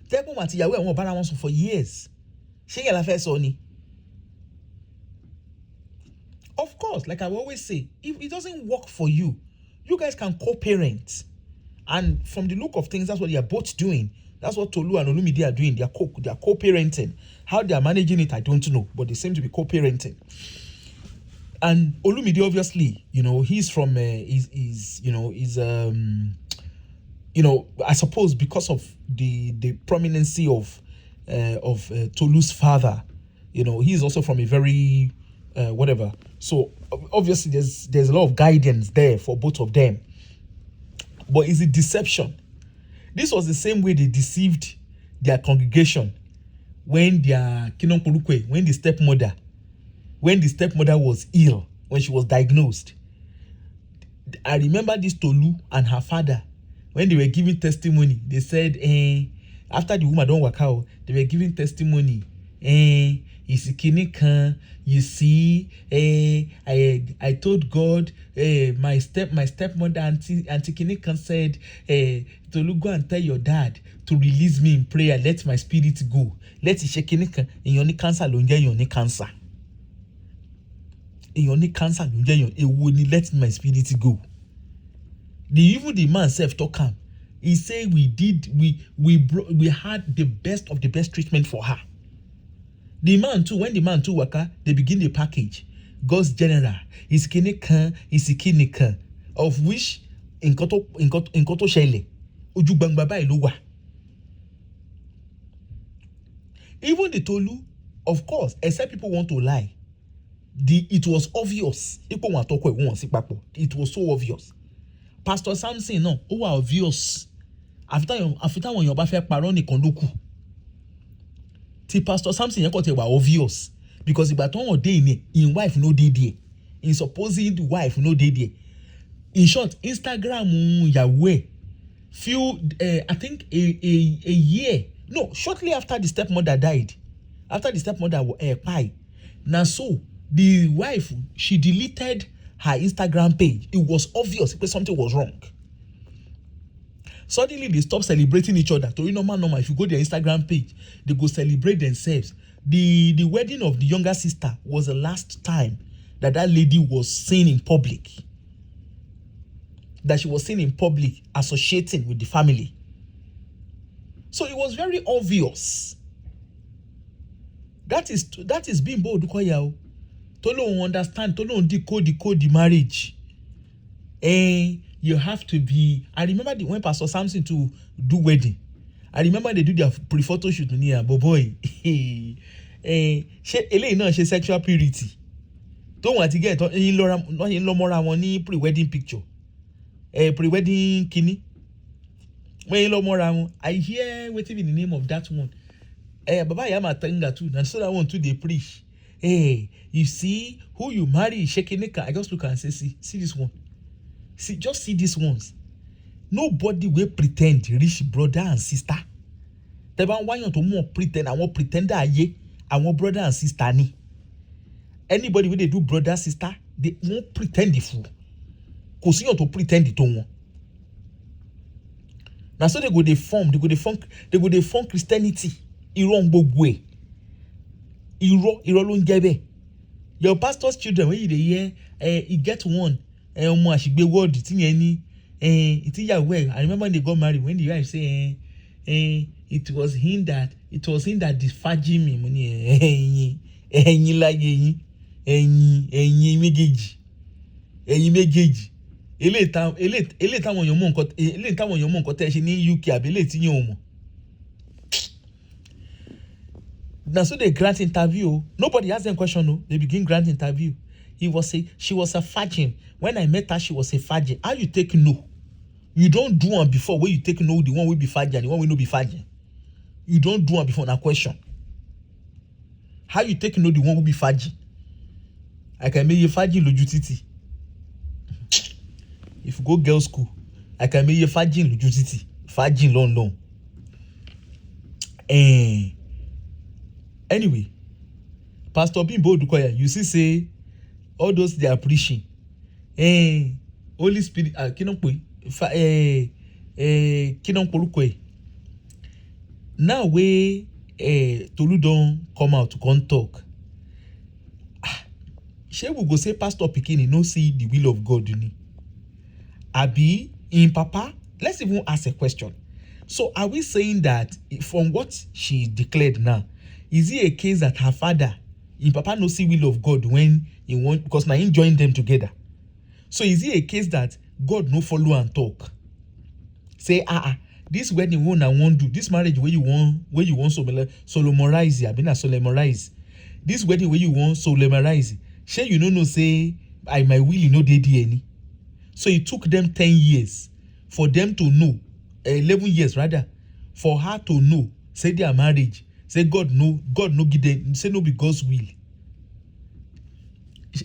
[SPEAKER 1] Tẹ́gbọ́n àti ìyàwó ẹ̀ wọ́n bára wọn sùn for years. Ṣé yẹn la fẹ́ sọ ni? Of course, like I always say, if it doesn't work for you, you guys can co-parent. And from the look of things, that's what they are both doing. That's what Tolu and Olumide are doing. They are co-parenting. How they are managing it, I don't know, but they seem to be co-parenting. And Olumide, obviously, he's from I suppose because of the prominency of Tolu's father, he's also from a very whatever. So obviously there's a lot of guidance there for both of them. But it's a deception. This was the same way they deceived their congregation when when the stepmother was ill, when she was diagnosed. I remember this Tolu and her father, when they were giving testimony, they said, after the woman don't work out, they were giving testimony. You see, I told God, my stepmother, Auntie Kinikan said, Tolu, go and tell your dad to release me in prayer. Let my spirit go. Let it shake Kinikan. In your cancer, your cancer. In your cancer, it wouldn't let my spirit go. Even the man self talk him. He say we had the best of the best treatment for her. When the man too waka, they begin the package. God's general is kinikan, of which in koto shele ujubang baba iluwa. Even the Tolu, of course, except people want to lie. It was obvious. It was so obvious. Pastor Samson, no, obvious. After when your bafe parọ́ nìkan ló kù. Ti Pastor Samson yẹn kò tẹ̀ wá obvious because ìgbà tó wọ́n dé ní in wife no dey there, in supposing wife no dey there. In short, Instagram ìyàwó ẹ̀ I think a year, no, shortly after the stepmother died, after the stepmother died, now so the wife, she deleted her Instagram page. It was obvious because something was wrong. Suddenly they stop celebrating each other. To normal. If you go to their Instagram page, they go celebrate themselves. The wedding of the younger sister was the last time that lady was seen in public. That she was seen in public associating with the family. So it was very obvious. That is Bimbo Odukoya. Tolu understand. Tolu decode the marriage. You have to be. I remember when Pastor Samson to do wedding. I remember they do their pre-photo shoot near, but boy, she sexual purity. Don't want to get in Lomora money pre-wedding picture. Pre-wedding kini. When Lomora, I hear waiting in the name of that one. Baba Yama Tenga too. And so that one too they preach. You see who you marry, shaking it. I just look and say, see this one. Just see these ones. Nobody will pretend rich brother and sister. They want to more pretend. I want pretender. I want brother and sister. Anybody when they do brother sister, they won't pretend the fool. Cause you to pretend it on. Now so they go they form Christianity. Irọ́ gbogbo ẹ̀. Irọ́ ló ń jẹ́ bẹ́ẹ̀. Your pastor's children when you dey hear he get one ọmọ àṣìgbé word tí yẹn ní ìtìyàwó ẹ̀. I remember when they got married when the wife say it was him that disfaging me mo ní ẹ̀yin láyé yín ẹ̀yin méjèèjì eléyìí táwọn èèyàn mọ̀ nǹkan tẹ́ ẹ ṣe ní UK àbí eléyìí tí yẹn ò mọ̀. Now so they grant interview. Nobody asked them question. No, they begin grant interview. She was a virgin. When I met her, she was a virgin. How you take no? You don't do one before where you take no the one will be virgin, the one will not be virgin. You don't do one before na question. How you take no the one will be virgin? I can make you virgin loju titi. If you go girls school, I can make you virgin loju titi. Virgin long. Anyway, Pastor Tolu Odukoya, you see say all those they are preaching. Holy Spirit, now where Tolu don come out to come talk. Shey we go say Pastor Pikin no see the will of God ni. Abi in Papa, let's even ask a question. So are we saying that from what she declared now, is it a case that her father, in Papa no see will of God when he want, because now he joined them together. So is it a case that God no follow and talk? Say, this wedding one I won't do, this marriage where you want solemnize, I been a solemnize. This wedding where you want solemnize. Sure you know say my will you know they any. So it took them 10 years for them to know, 11 years rather, for her to know, say their marriage. Say God no give them, say no be God's will.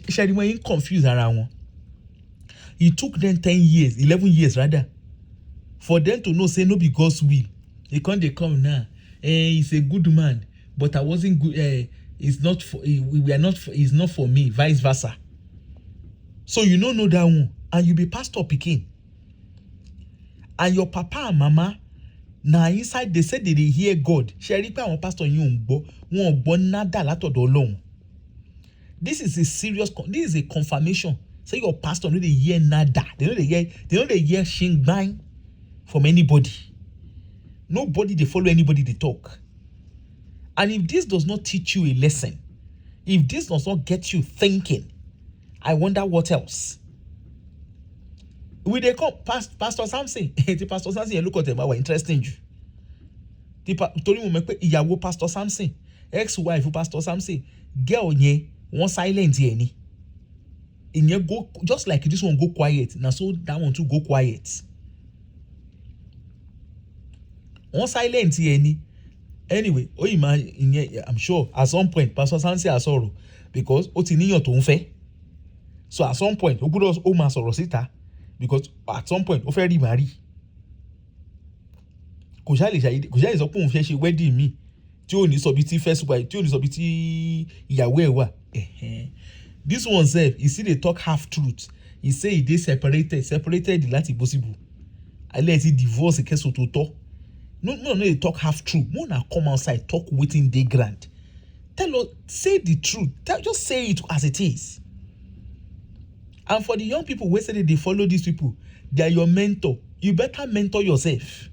[SPEAKER 1] She remain confused around one. It took them 10 years, 11 years rather, for them to know say no be God's will. They come now. He's a good man, but I wasn't good. It's not for it's not for me, vice versa. So you don't know that one, and you be pastor pikin. And your papa and mama. Now inside they said they hear God. Sherry pa àwọn pastor yín ò gbọ́ nada látọ̀dọ̀ Ọlọ́run. This is a confirmation. Say your pastor no dey hear nada. They no dey hear shingbai from anybody. Nobody they follow anybody they talk. And if this does not teach you a lesson, if this does not get you thinking, I wonder what else. We they call Pastor Samson. The Pastor Samson look at them were interesting you. Torí mo mọ̀ pé ìyàwó Pastor Samson, ex-wife Pastor Samson, girl yẹn wọ́n silent yẹn ni. Ìyẹn go just like this one go quiet. Now so that one too go quiet. Wọ́n silent yẹn ni. Anyway, I'm sure at some point Pastor Samson has sorrow because ó ti níyàn tó ń fẹ́. So at some point ó máa sọ̀rọ̀ síta. Because at some point ó fẹ́ remarry. Kò ṣáà lè sọ pé òun fẹ́ ṣe wedding mi tí ò ní sọ bí tí first wife tí ò ní sọ bí tí ìyàwó ẹ̀ wà. This one sef he still dey talk half truth. He say he dey separated láti possible. Alẹ́ ti divorce kẹ́sọ̀ tó tọ́. No dey talk half truth. Mo na come outside talk wetin dey ground. Tell us, say the truth. Just say it as it is. And for the young people who say they follow these people, they are your mentor. You better mentor yourself.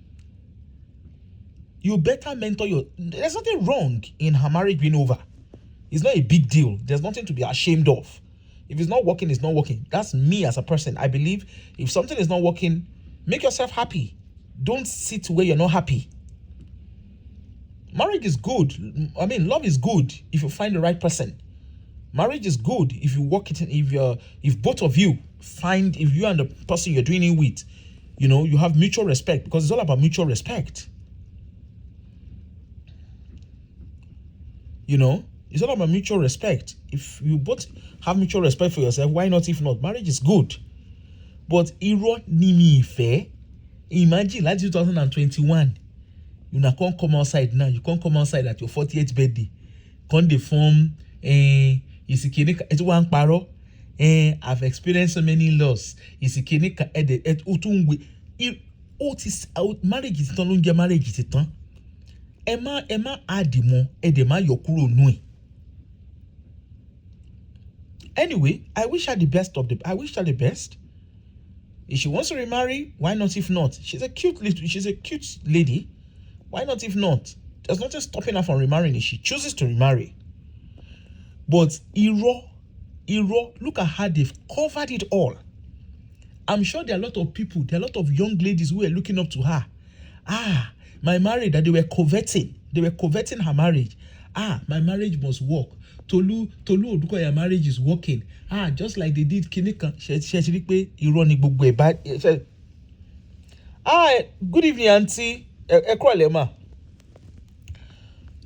[SPEAKER 1] There's nothing wrong in her marriage being over. It's not a big deal. There's nothing to be ashamed of. If it's not working, it's not working. That's me as a person. I believe if something is not working, make yourself happy. Don't sit where you're not happy. Marriage is good. I mean, love is good if you find the right person. Marriage is good if you work it in, if both of you find, if you and the person you're doing it with, you have mutual respect, because it's all about mutual respect. It's all about mutual respect. If you both have mutual respect for yourself, why not? If not, marriage is good. But irọ́ ni mi ìfẹ́. Imagine like 2021, you now can't come outside now. You can't come outside at your 40th birthday. Can't they form it's one paro. I've experienced so many loss. marriage ti tán ló ń jẹ́ marriage ti tán. Ẹ má add mọ́, ẹ dẹ̀ má yọ kúrò nú ẹ̀. Anyway, I wish her the best. If she wants to remarry, why not? If not, she's a cute lady. Why not? If not, there's nothing stopping her from remarrying if she chooses to remarry. But Iro, look at how they've covered it all. I'm sure there are a lot of people, there are a lot of young ladies who are looking up to her. My marriage that they were coveting her marriage. My marriage must work. Tolu Odukoya marriage is working. Just like they did Kinika. Good evening, auntie.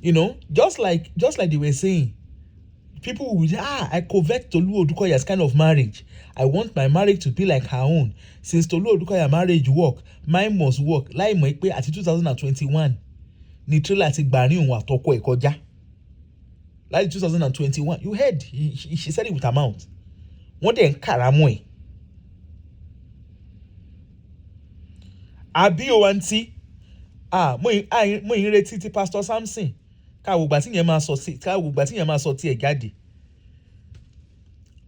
[SPEAKER 1] You know, just like they were saying, people will say, I covet Tolu Odukoya's kind of marriage. I want my marriage to be like her own. Since Tolu Odukoya marriage work, mine must work. Like my pay at 2021. Ni trailer ti gbani ohun atoko ekoja. Like 2021. You heard she said it with her mouth. Wọ́n dẹ̀ ń kàràmọ́ ẹ̀. Àbí o aunty. Mo ń retí ti Pastor Samson. Káwo gbà tí yẹn máa sọ ti ẹ̀ jáde.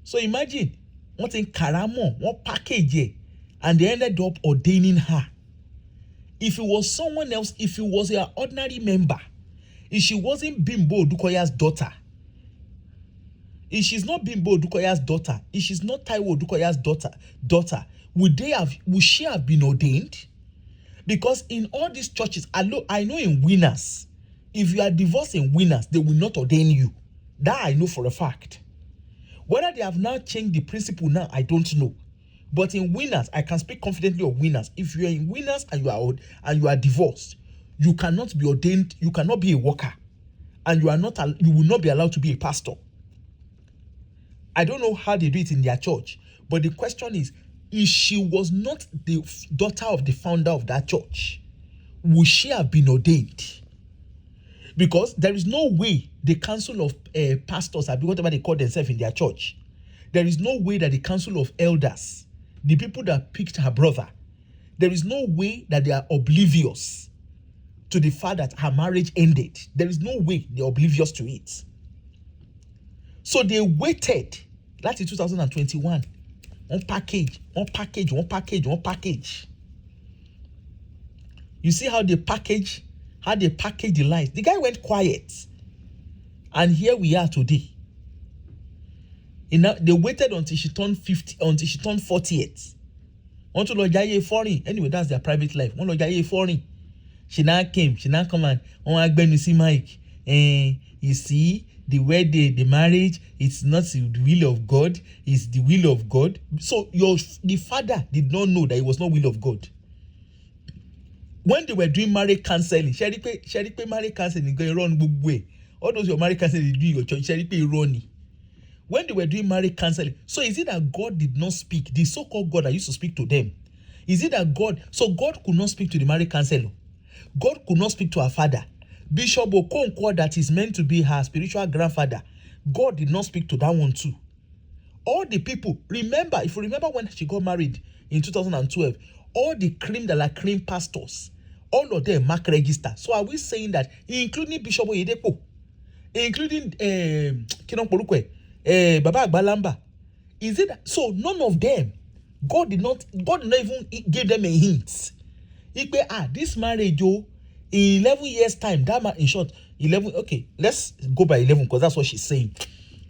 [SPEAKER 1] So imagine, wọ́n ti ń kàràmọ́, wọ́n package ẹ̀, and they ended up ordaining her. If it was someone else, if it was an ordinary member, if she wasn't Bimbo Odukoya's daughter, if she's not Bimbo Odukoya's daughter, if she's not Taiwo Odukoya's daughter, would she have been ordained? Because in all these churches, I know in Winners, if you are divorced in Winners, they will not ordain you. That I know for a fact. Whether they have now changed the principle now, I don't know. But in Winners, I can speak confidently of Winners. If you are in Winners and you are divorced, you cannot be ordained, you cannot be a worker, and you will not be allowed to be a pastor. I don't know how they do it in their church, but the question is, if she was not the daughter of the founder of that church, would she have been ordained? Because there is no way the council of pastors, or whatever they call themselves in their church, there is no way that the council of elders, the people that picked her brother, there is no way that they are oblivious to the fact that her marriage ended. There is no way they're oblivious to it. So they waited. That's in 2021. One package. You see how they package the lies. The guy went quiet. And here we are today. They waited until she turned 50, until she turned 40th. Want to lojaye foreign. Anyway, that's their private life. Want to lojaye foreign. She now come and see Mike. You see, the wedding, the marriage, it's not the will of God, it's the will of God. So the father did not know that it was not will of God. When they were doing marriage counseling, Sheripe marriage counseling going wrong bugwe. All those your marriage counseling do your church, Sheripe Ronnie. When they were doing marriage counseling, so is it that God did not speak? The so-called God that used to speak to them. Is it that God could not speak to the marriage counselor? God could not speak to her father. Bishop Okonkwo, that is meant to be her spiritual grandfather, God did not speak to that one too. All the people, if you remember when she got married in 2012, all the cream de la cream pastors, all of them mark register. So are we saying that, including Bishop Oyedepo, including Kinon Polukwe, Baba Agbalamba, is it that? So none of them, God did not even give them a hint. This marriage, in 11 years' time, in short, 11, okay, let's go by 11 because that's what she's saying.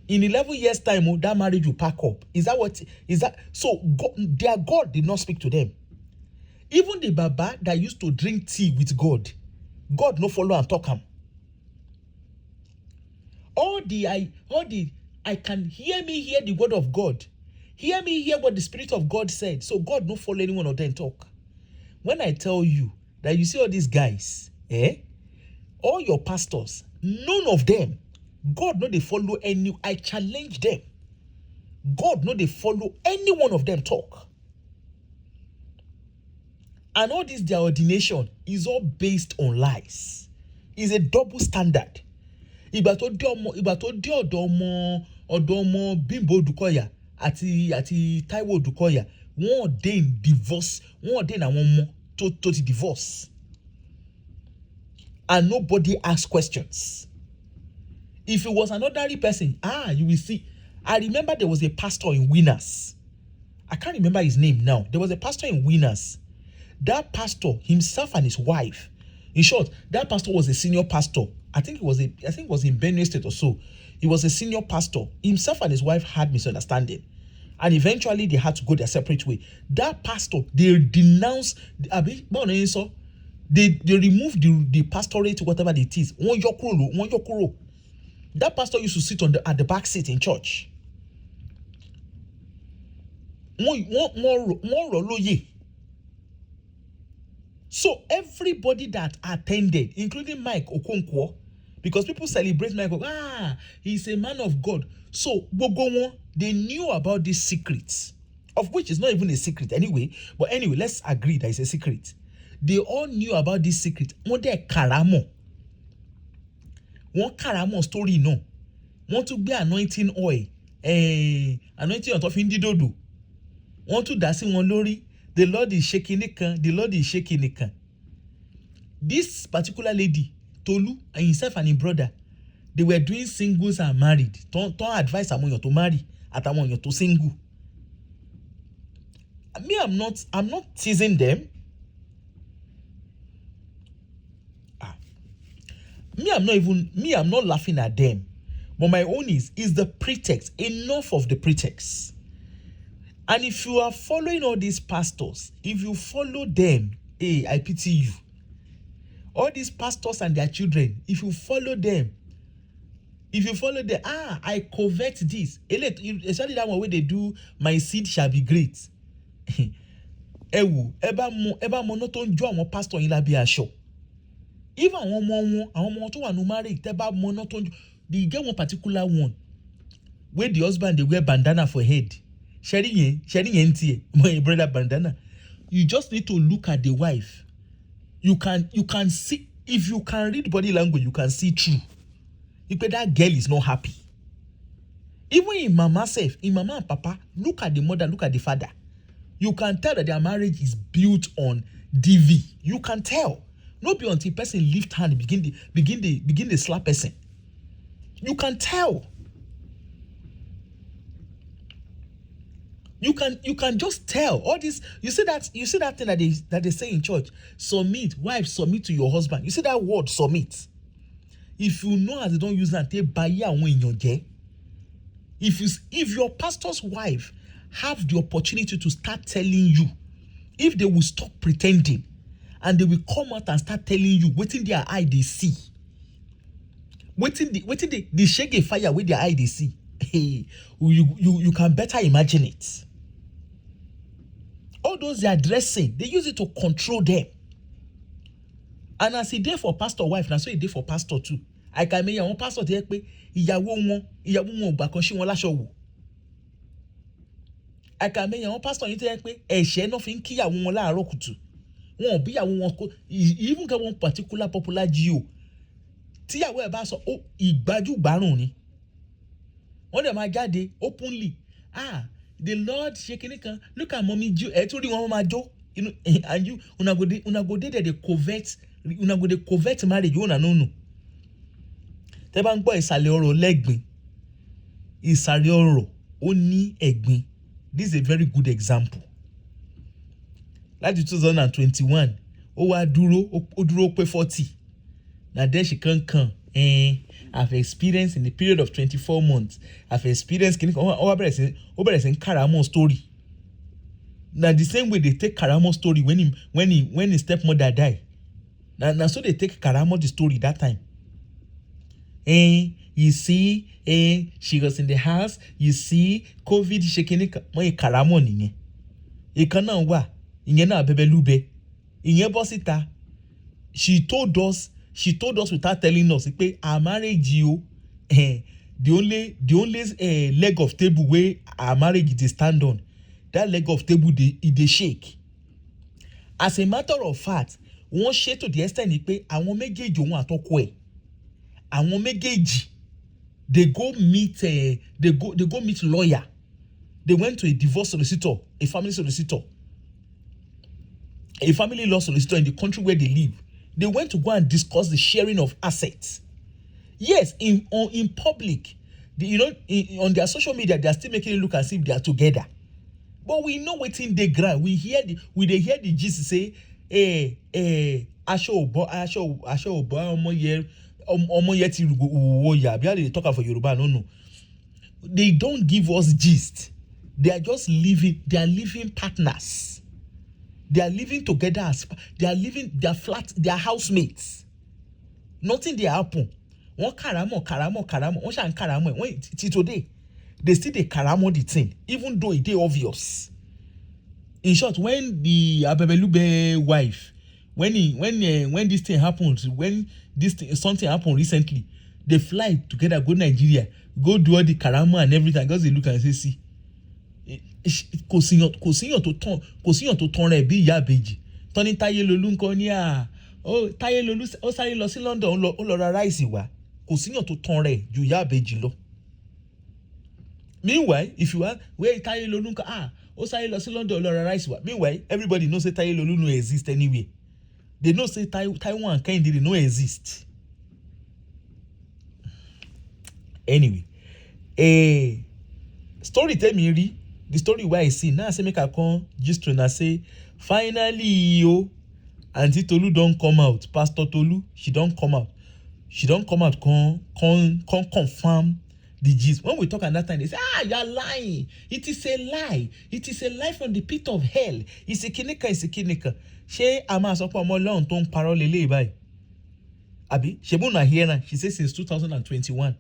[SPEAKER 1] In 11 years' time, that marriage will pack up. Is that? So their God did not speak to them. Even the Baba that used to drink tea with God no follow and talk him. I can hear the word of God. Hear me hear what the Spirit of God said. So God no follow anyone of them talk. When I tell you that you see all these guys, all your pastors, none of them, God no they follow any, I challenge them. God no they follow any one of them talk. And all this, their ordination is all based on lies. It's a double standard. Ìgbà tó dé ọ̀dọ̀ Bimbo Odukoya àti Taiwo Odukoya, wọ́n ordain divorce, wọ́n ordain àwọn ọmọ. to the divorce. And nobody asked questions. If it was an ordinary person, you will see. I remember there was a pastor in Winners. I can't remember his name now. There was a pastor in Winners. That pastor, himself and his wife, in short, that pastor was a senior pastor. I think it was in Benue State or so. He was a senior pastor. Himself and his wife had misunderstanding. And eventually they had to go their separate way. That pastor, they denounced, they removed the pastorate, whatever it is. One yokuro. That pastor used to sit at the back seat in church. So everybody that attended, including Mike Okonkwo, because people celebrate Mike, he's a man of God. So they knew about these secrets, of which is not even a secret anyway. But anyway, let's agree that it's a secret. They all knew about this secret. One karamo story no. Want to be anointing oil, anointing on top of indidodo. Want to dancing one lori. The Lord is shaking it. The Lord is shaking it. This particular lady, Tolu, and himself and his brother, they were doing singles and married. Don't advise someone to marry at someone to single. Me, I'm not teasing them. I'm not laughing at them. But my own is the pretext. Enough of the pretext. And if you are following all these pastors, if you follow them, I pity you. All these pastors and their children, if you follow them, I covet this. Especially that one where they do, my seed shall be great. Eba monoton jo àwọn pastor yin labi aṣọ. Even àwọn ọmọ tó wà no marriage, teba monoton. They get one particular one where the husband they wear bandana for head. Sharing my brother bandana. You just need to look at the wife. You can see, if you can read body language, you can see through. If that girl is not happy. Even in mama and papa, look at the mother, look at the father. You can tell that their marriage is built on DV. You can tell. Not be until person lift hand and begin the slap person. You can tell. You can just tell all this. You see that thing that they say in church. Submit, wife, submit to your husband. You see that word, submit. If you know as they don't use that, if your pastor's wife have the opportunity to start telling you, if they will stop pretending and they will come out and start telling you what in their eye they see, what in the shake a fire with their eye they see, you can better imagine it. All those they are dressing, they use it to control them. And as he did for pastor wife, now so he did for pastor too. I can make your own pastor there pe ìyàwó wọn gbà kan ṣí wọn láṣọ wò. I can make your own pastor you tell pe ẹ̀ṣẹ̀ náà fi ń kíyàwó wọn láàárọ̀ kùtù. Wọn bí ìyàwó wọn kò even get one particular popular GO. Tíyàwó ẹ̀ bá sọ ó ìgbájú-gbárùn ni. Wọ́n dẹ̀ máa jáde openly. The Lord shaking it kan. Look at mommy Joe. Torí wọn máa jó. And you una go dey the covert marriage you una no. Tẹ́ bá ń gbọ́ ìsàlẹ̀ ọ̀rọ̀ lẹ́gbìn. Ìsàlẹ̀ ọ̀rọ̀ ó ní ẹ̀gbin. This is a very good example. Láti 2021, ó wá dúró pé 40. Now then she can come. I've experienced in the period of 24 months. I've experienced in Karamo story. Now the same way they take Karamo story when his stepmother died. Now so they take Karamo the story that time. You see, she was in the house. You see, COVID shaking it. Mo Karamo niye. Ikana wa. Inye na bebelube. Inye bosita. She told us without telling us, our marriage, the only leg of table where our marriage is stand on, that leg of table they shake. As a matter of fact, one share to the extent àwọn méjèèjì òun àtọkọ ẹ̀, àwọn méjèèjì they go meet lawyer. They went to a divorce solicitor, a family solicitor. a family law solicitor in the country where they live. They went to go and discuss the sharing of assets. Yes, in public, on their social media, they are still making it look as if they are together. But we know what's in the ground. We hear the gist say, aṣọ òbọ ọmọ yẹ ti wo ya bí they talk for Yoruba no. They don't give us gist. They are just living. They are living partners. They are living together as they are living. They are flat. They are housemates. Nothing they happen. One karamo. One shan karamo. When today, they still they karamo the thing, even though it is obvious. In short, when the Abebelube wife, when this thing happens, something happened recently, they fly together, go Nigeria, go do all the karamo and everything. Because they look and say, see, kò síyàn tó tán rẹ̀ bí ìyá àbèjì tọ́ni Táyé Lolú ń kọ́ ní Táyé Lolú ó sáré lọ sí London ó lọ ra ráìsì wá, kò síyàn tó tán rẹ̀ ju ìyá àbèjì lọ. Meanwhile, if you are where Táyé Lolú ń kọ́ ó sáré lọ sí London ó lọ ra ráìsì wá. Meanwhile, everybody knows say Táyé Lolú no exist anywhere. They know say Taiwan and Kehinde they no exist. Anyway, story tell me read. The story where I see now, I say make I come just to say finally Auntie Tolu don't come out. Pastor Tolu, she don't come out. Come confirm the gist. When we talk at that time, they say, you're lying. It is a lie. It is a lie from the pit of hell. It's a kinika. She ama sopo mo lohun ton parọ́ lele báyìí. Abi, shebu na here na. She says since 2021.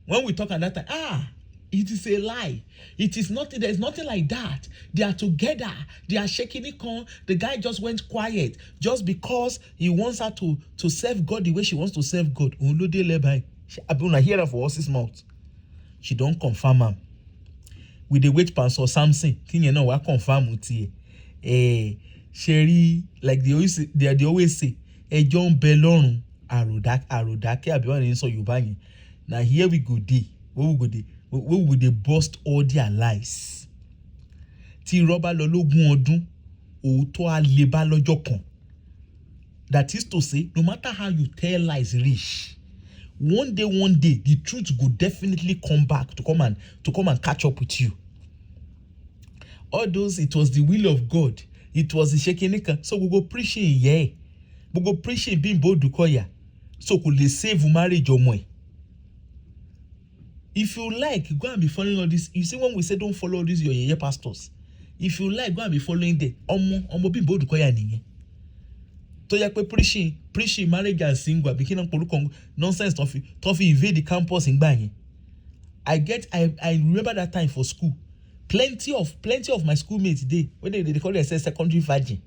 [SPEAKER 1] When we talk at that time, it is a lie. It is nothing. There is nothing like that. They are together. They are shaking it on. The guy just went quiet just because he wants her to serve God the way she wants to serve God. I hear her for horse's mouth. She don't confirm him. With the wait Pastor Samson, you know what confirm with you. Sherry, like they always say, John Bellon, Arodake, Abiwan so you bang. Now here we go. We would they bust all their lies. Ti roba lologun odun, òótọ́ a lè bá lọ́jọ́ kan. That is to say, no matter how you tell lies reach, one day, the truth will definitely come back to come and catch up with you. All those, it was the will of God. It was the shekinika. So we go preaching, we go preaching being Tolu Odukoya. So could they save marriage or more? If you like, go and be following all this. You see, when we say don't follow this, your pastors. If you like, go and be following them. Omo bi Tolu Odukoya niyen. To ya pe preaching marriage and single, begin on polu nonsense tofi invade the campus in Banyi. I remember that time for school. Plenty of my schoolmates today, when they call themselves secondary virgin.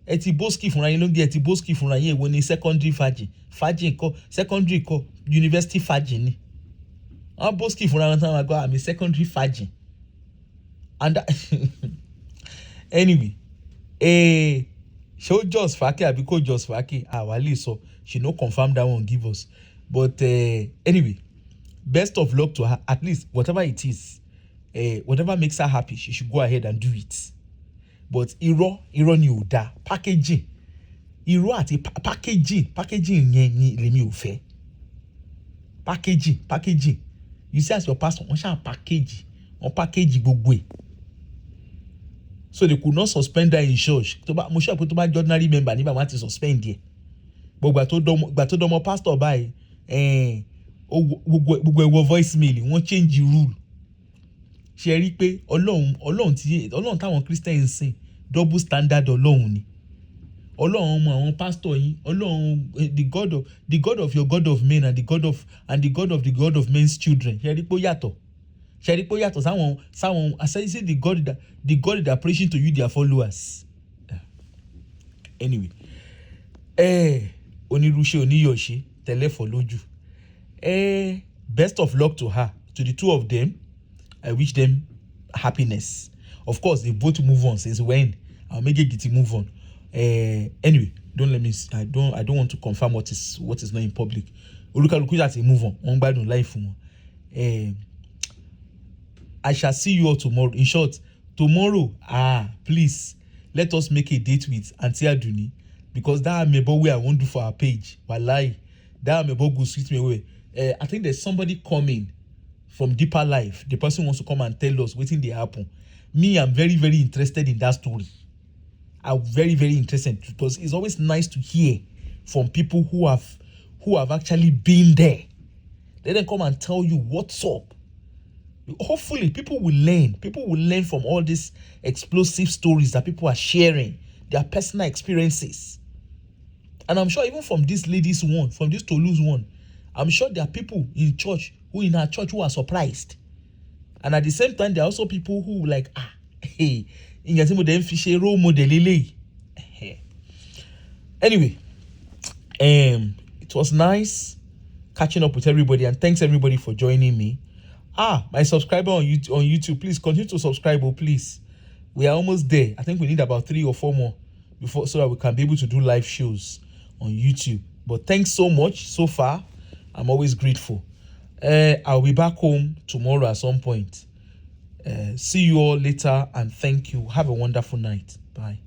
[SPEAKER 1] Eti boski funra yin lo ge eti boski funra yin when secondary virgin. Virgin ko secondary ko university virgin ni. I'm boski for a time ago. I'm a secondary virgin. And anyway, show just fake because just fake. Wali so she no confirm that one give us. But anyway, best of luck to her. At least whatever it is, whatever makes her happy, she should go ahead and do it. But iro ni o da packaging. Iro ati packaging yen lemi o fe. Packaging. You see as your pastor, on shall package gbogbo e. So they could not suspend her in church. Mo sure put to ordinary member ni ba want to suspend there. But gba to domo pastor by gbogbo voicemail wọ́n change the rule. Ṣé rí pé Ọlọ́run táwọn Christians sìn double standard Ọlọ́run ni. Ọlọ́run mọ àwọn pastor yín, Ọlọ́run the God of your God of men and the God of men's children. Ṣé rí pé ó yàtọ̀. Sáwọn I say the God that preaching to you their followers. Anyway, onírúṣe oníyọ̀ṣe tẹ̀lé for lójú. Best of luck to her, to the two of them. I wish them happiness. Of course, they both move on since when. I'll make it move on. Anyway, I don't want to confirm what is not in public. Olukaluku that move on. On bad life. I shall see you all tomorrow. In short, tomorrow, please let us make a date with Auntie Aduni, because that amebo way I won't do for our page. Wallahi, that amebo go sweet me away. I think there's somebody coming from Deeper Life. The person wants to come and tell us what they happen. Me, I'm very, very interested in that story. I'm very, very interested, because it's always nice to hear from people who have actually been there. Let them come and tell you what's up. Hopefully, people will learn. People will learn from all these explosive stories that people are sharing, their personal experiences. And I'm sure even from this lady's one, from this Tolu's one, I'm sure there are people in church in our church who are surprised. And at the same time, there are also people who like, hey, role model. Anyway, it was nice catching up with everybody, and thanks everybody for joining me. My subscriber on YouTube, please continue to subscribe, please. We are almost there. I think we need about 3 or 4 more before, so that we can be able to do live shows on YouTube. But thanks so much so far. I'm always grateful. I'll be back home tomorrow at some point. See you all later, and thank you. Have a wonderful night. Bye.